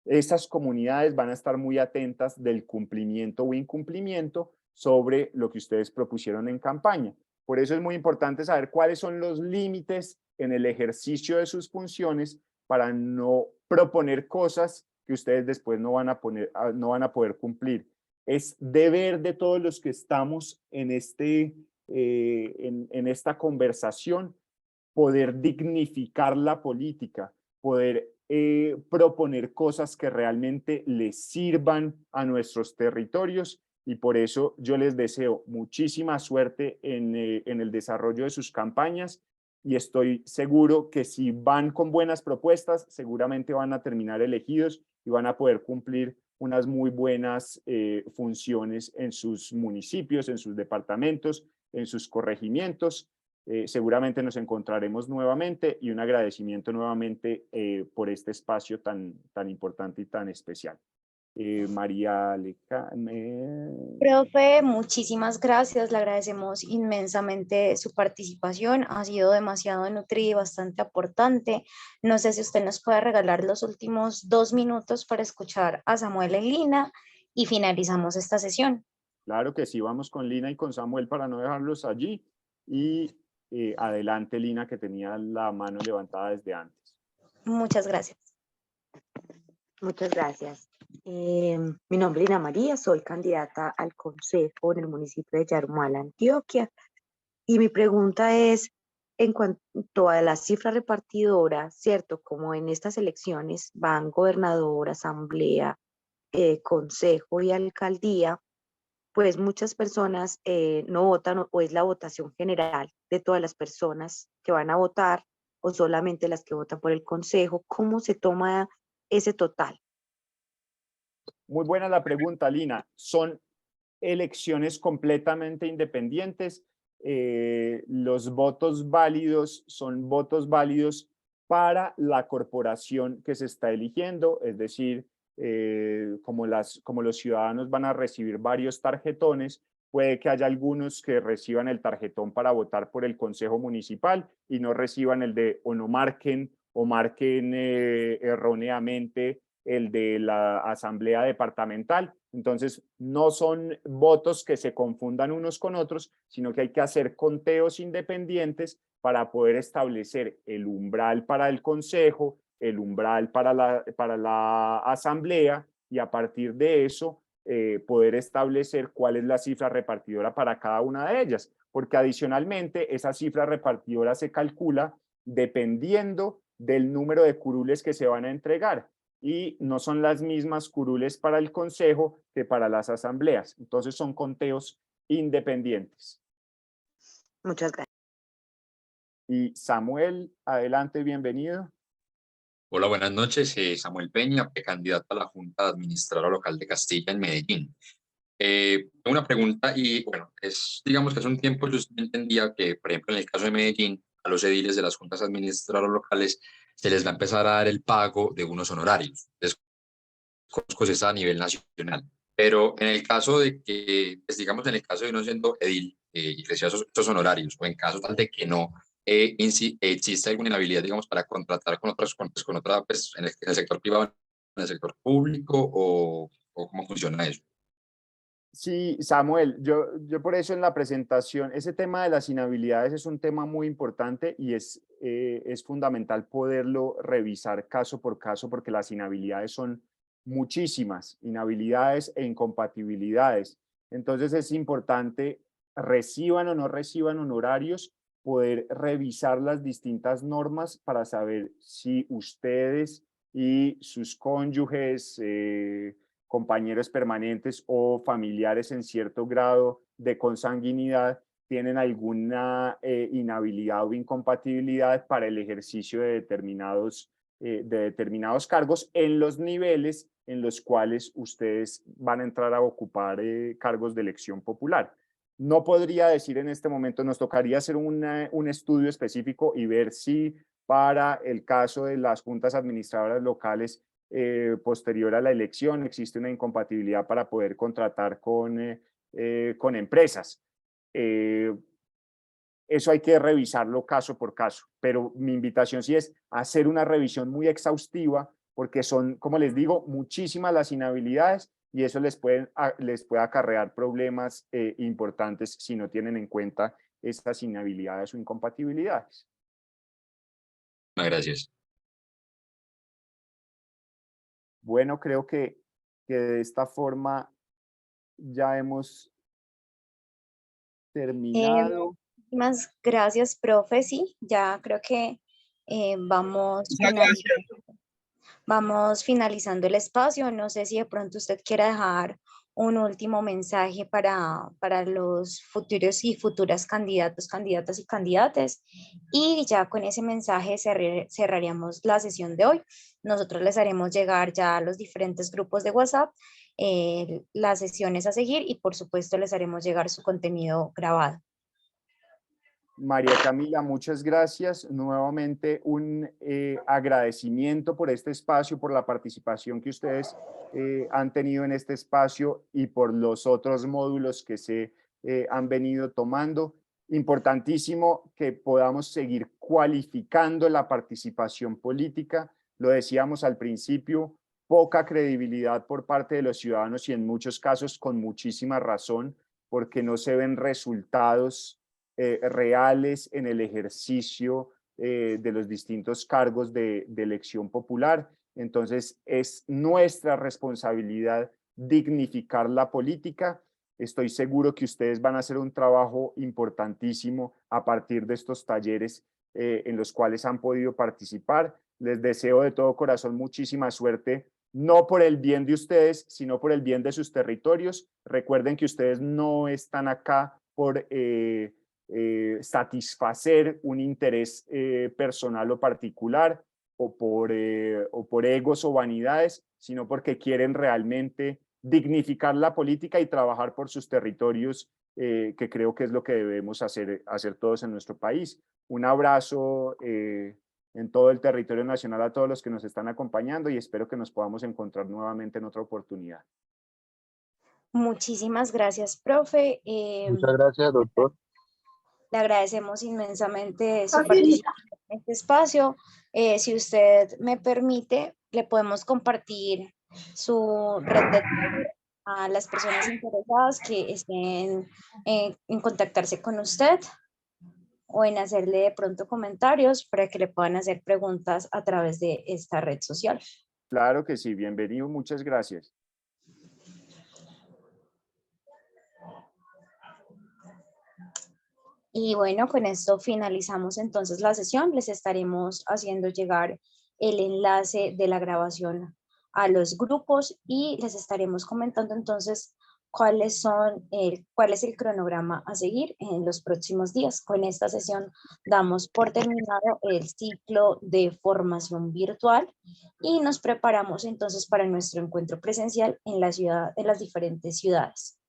esas comunidades van a estar muy atentas del cumplimiento o incumplimiento sobre lo que ustedes propusieron en campaña. Por eso es muy importante saber cuáles son los límites en el ejercicio de sus funciones para no proponer cosas que ustedes después no van a poder cumplir. Es deber de todos los que estamos en este en esta conversación, poder dignificar la política, poder proponer cosas que realmente les sirvan a nuestros territorios, y por eso yo les deseo muchísima suerte en el desarrollo de sus campañas, y estoy seguro que si van con buenas propuestas, seguramente van a terminar elegidos y van a poder cumplir unas muy buenas funciones en sus municipios, en sus departamentos, en sus corregimientos. Seguramente nos encontraremos nuevamente, y un agradecimiento nuevamente por este espacio tan importante y tan especial. María Profe, muchísimas gracias, le agradecemos inmensamente su participación, ha sido demasiado nutrida y bastante aportante. No sé si usted nos puede regalar los últimos 2 minutos para escuchar a Samuel y Lina y finalizamos esta sesión. Claro que sí, vamos con Lina y con Samuel para no dejarlos allí, y adelante Lina, que tenía la mano levantada desde antes. Muchas gracias. Muchas gracias. Mi nombre es Lina María, soy candidata al consejo en el municipio de Yarumal, Antioquia. Y mi pregunta es, en cuanto a la cifra repartidora, ¿cierto? Como en estas elecciones van gobernador, asamblea, consejo y alcaldía, pues muchas personas no votan o es la votación general de todas las personas que van a votar o solamente las que votan por el consejo. ¿Cómo se toma ese total? Muy buena la pregunta, Lina. Son elecciones completamente independientes. Los votos válidos son votos válidos para la corporación que se está eligiendo, es decir, como los ciudadanos van a recibir varios tarjetones, puede que haya algunos que reciban el tarjetón para votar por el consejo municipal y no reciban el de, o no marquen o marquen erróneamente el de la asamblea departamental. Entonces, no son votos que se confundan unos con otros, sino que hay que hacer conteos independientes para poder establecer el umbral para el consejo, el umbral para la asamblea, y a partir de eso poder establecer cuál es la cifra repartidora para cada una de ellas, porque adicionalmente esa cifra repartidora se calcula dependiendo del número de curules que se van a entregar, y no son las mismas curules para el consejo que para las asambleas. Entonces son conteos independientes. Muchas gracias. Y Samuel, adelante, bienvenido. Hola, buenas noches. Samuel Peña, precandidato a la Junta Administradora Local de Castilla en Medellín. Tengo una pregunta y, bueno, digamos que hace un tiempo yo entendía que, por ejemplo, en el caso de Medellín, a los ediles de las juntas administradoras locales se les va a empezar a dar el pago de unos honorarios. Desconozco si es a nivel nacional. Pero en el caso de que, pues, digamos, en el caso de uno siendo edil y reciba esos honorarios, o en caso tal de que no existe alguna inhabilidad, digamos, para contratar con otras, con otra, pues, en el sector privado, en el sector público, o cómo funciona eso. Sí, Samuel, yo por eso en la presentación, ese tema de las inhabilidades es un tema muy importante, y es fundamental poderlo revisar caso por caso, porque las inhabilidades son muchísimas, inhabilidades e incompatibilidades. Entonces es importante, reciban o no reciban honorarios, poder revisar las distintas normas para saber si ustedes y sus cónyuges, compañeros permanentes o familiares en cierto grado de consanguinidad tienen alguna inhabilidad o incompatibilidad para el ejercicio de determinados cargos en los niveles en los cuales ustedes van a entrar a ocupar cargos de elección popular. No podría decir en este momento, nos tocaría hacer un estudio específico y ver si para el caso de las juntas administradoras locales posterior a la elección existe una incompatibilidad para poder contratar con empresas. Eso hay que revisarlo caso por caso, pero mi invitación sí es hacer una revisión muy exhaustiva, porque son, como les digo, muchísimas las inhabilidades, y eso les puede acarrear problemas importantes si no tienen en cuenta estas inhabilidades o incompatibilidades. Gracias. Bueno, creo que de esta forma ya hemos terminado. Muchísimas gracias, profe. Sí, ya creo que vamos finalizando el espacio. No sé si de pronto usted quiera dejar un último mensaje para los futuros y futuras candidatos, candidatas y candidates. Y ya con ese mensaje cerraríamos la sesión de hoy. Nosotros les haremos llegar ya a los diferentes grupos de WhatsApp las sesiones a seguir y por supuesto les haremos llegar su contenido grabado. María Camila, muchas gracias. Nuevamente un agradecimiento por este espacio, por la participación que ustedes han tenido en este espacio y por los otros módulos que se han venido tomando. Importantísimo que podamos seguir cualificando la participación política. Lo decíamos al principio, poca credibilidad por parte de los ciudadanos y en muchos casos con muchísima razón, porque no se ven resultados reales en el ejercicio de los distintos cargos de elección popular. Entonces, es nuestra responsabilidad dignificar la política. Estoy seguro que ustedes van a hacer un trabajo importantísimo a partir de estos talleres en los cuales han podido participar. Les deseo de todo corazón muchísima suerte, no por el bien de ustedes, sino por el bien de sus territorios. Recuerden que ustedes no están acá por satisfacer un interés personal o particular o por egos o vanidades, sino porque quieren realmente dignificar la política y trabajar por sus territorios, que creo que es lo que debemos hacer todos en nuestro país. Un abrazo en todo el territorio nacional a todos los que nos están acompañando y espero que nos podamos encontrar nuevamente en otra oportunidad. Muchísimas gracias, profe. Muchas gracias, doctor. Le agradecemos inmensamente su participación en este espacio. Si usted me permite, le podemos compartir su red de a las personas interesadas que estén en contactarse con usted o en hacerle de pronto comentarios para que le puedan hacer preguntas a través de esta red social. Claro que sí, bienvenido, muchas gracias. Y bueno, con esto finalizamos entonces la sesión. Les estaremos haciendo llegar el enlace de la grabación a los grupos y les estaremos comentando entonces cuál es el cronograma a seguir en los próximos días. Con esta sesión damos por terminado el ciclo de formación virtual y nos preparamos entonces para nuestro encuentro presencial en las diferentes ciudades.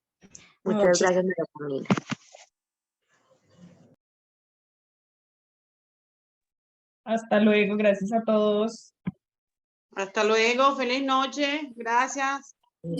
Muchas gracias, María Camila. Hasta luego, gracias a todos. Hasta luego, feliz noche, gracias.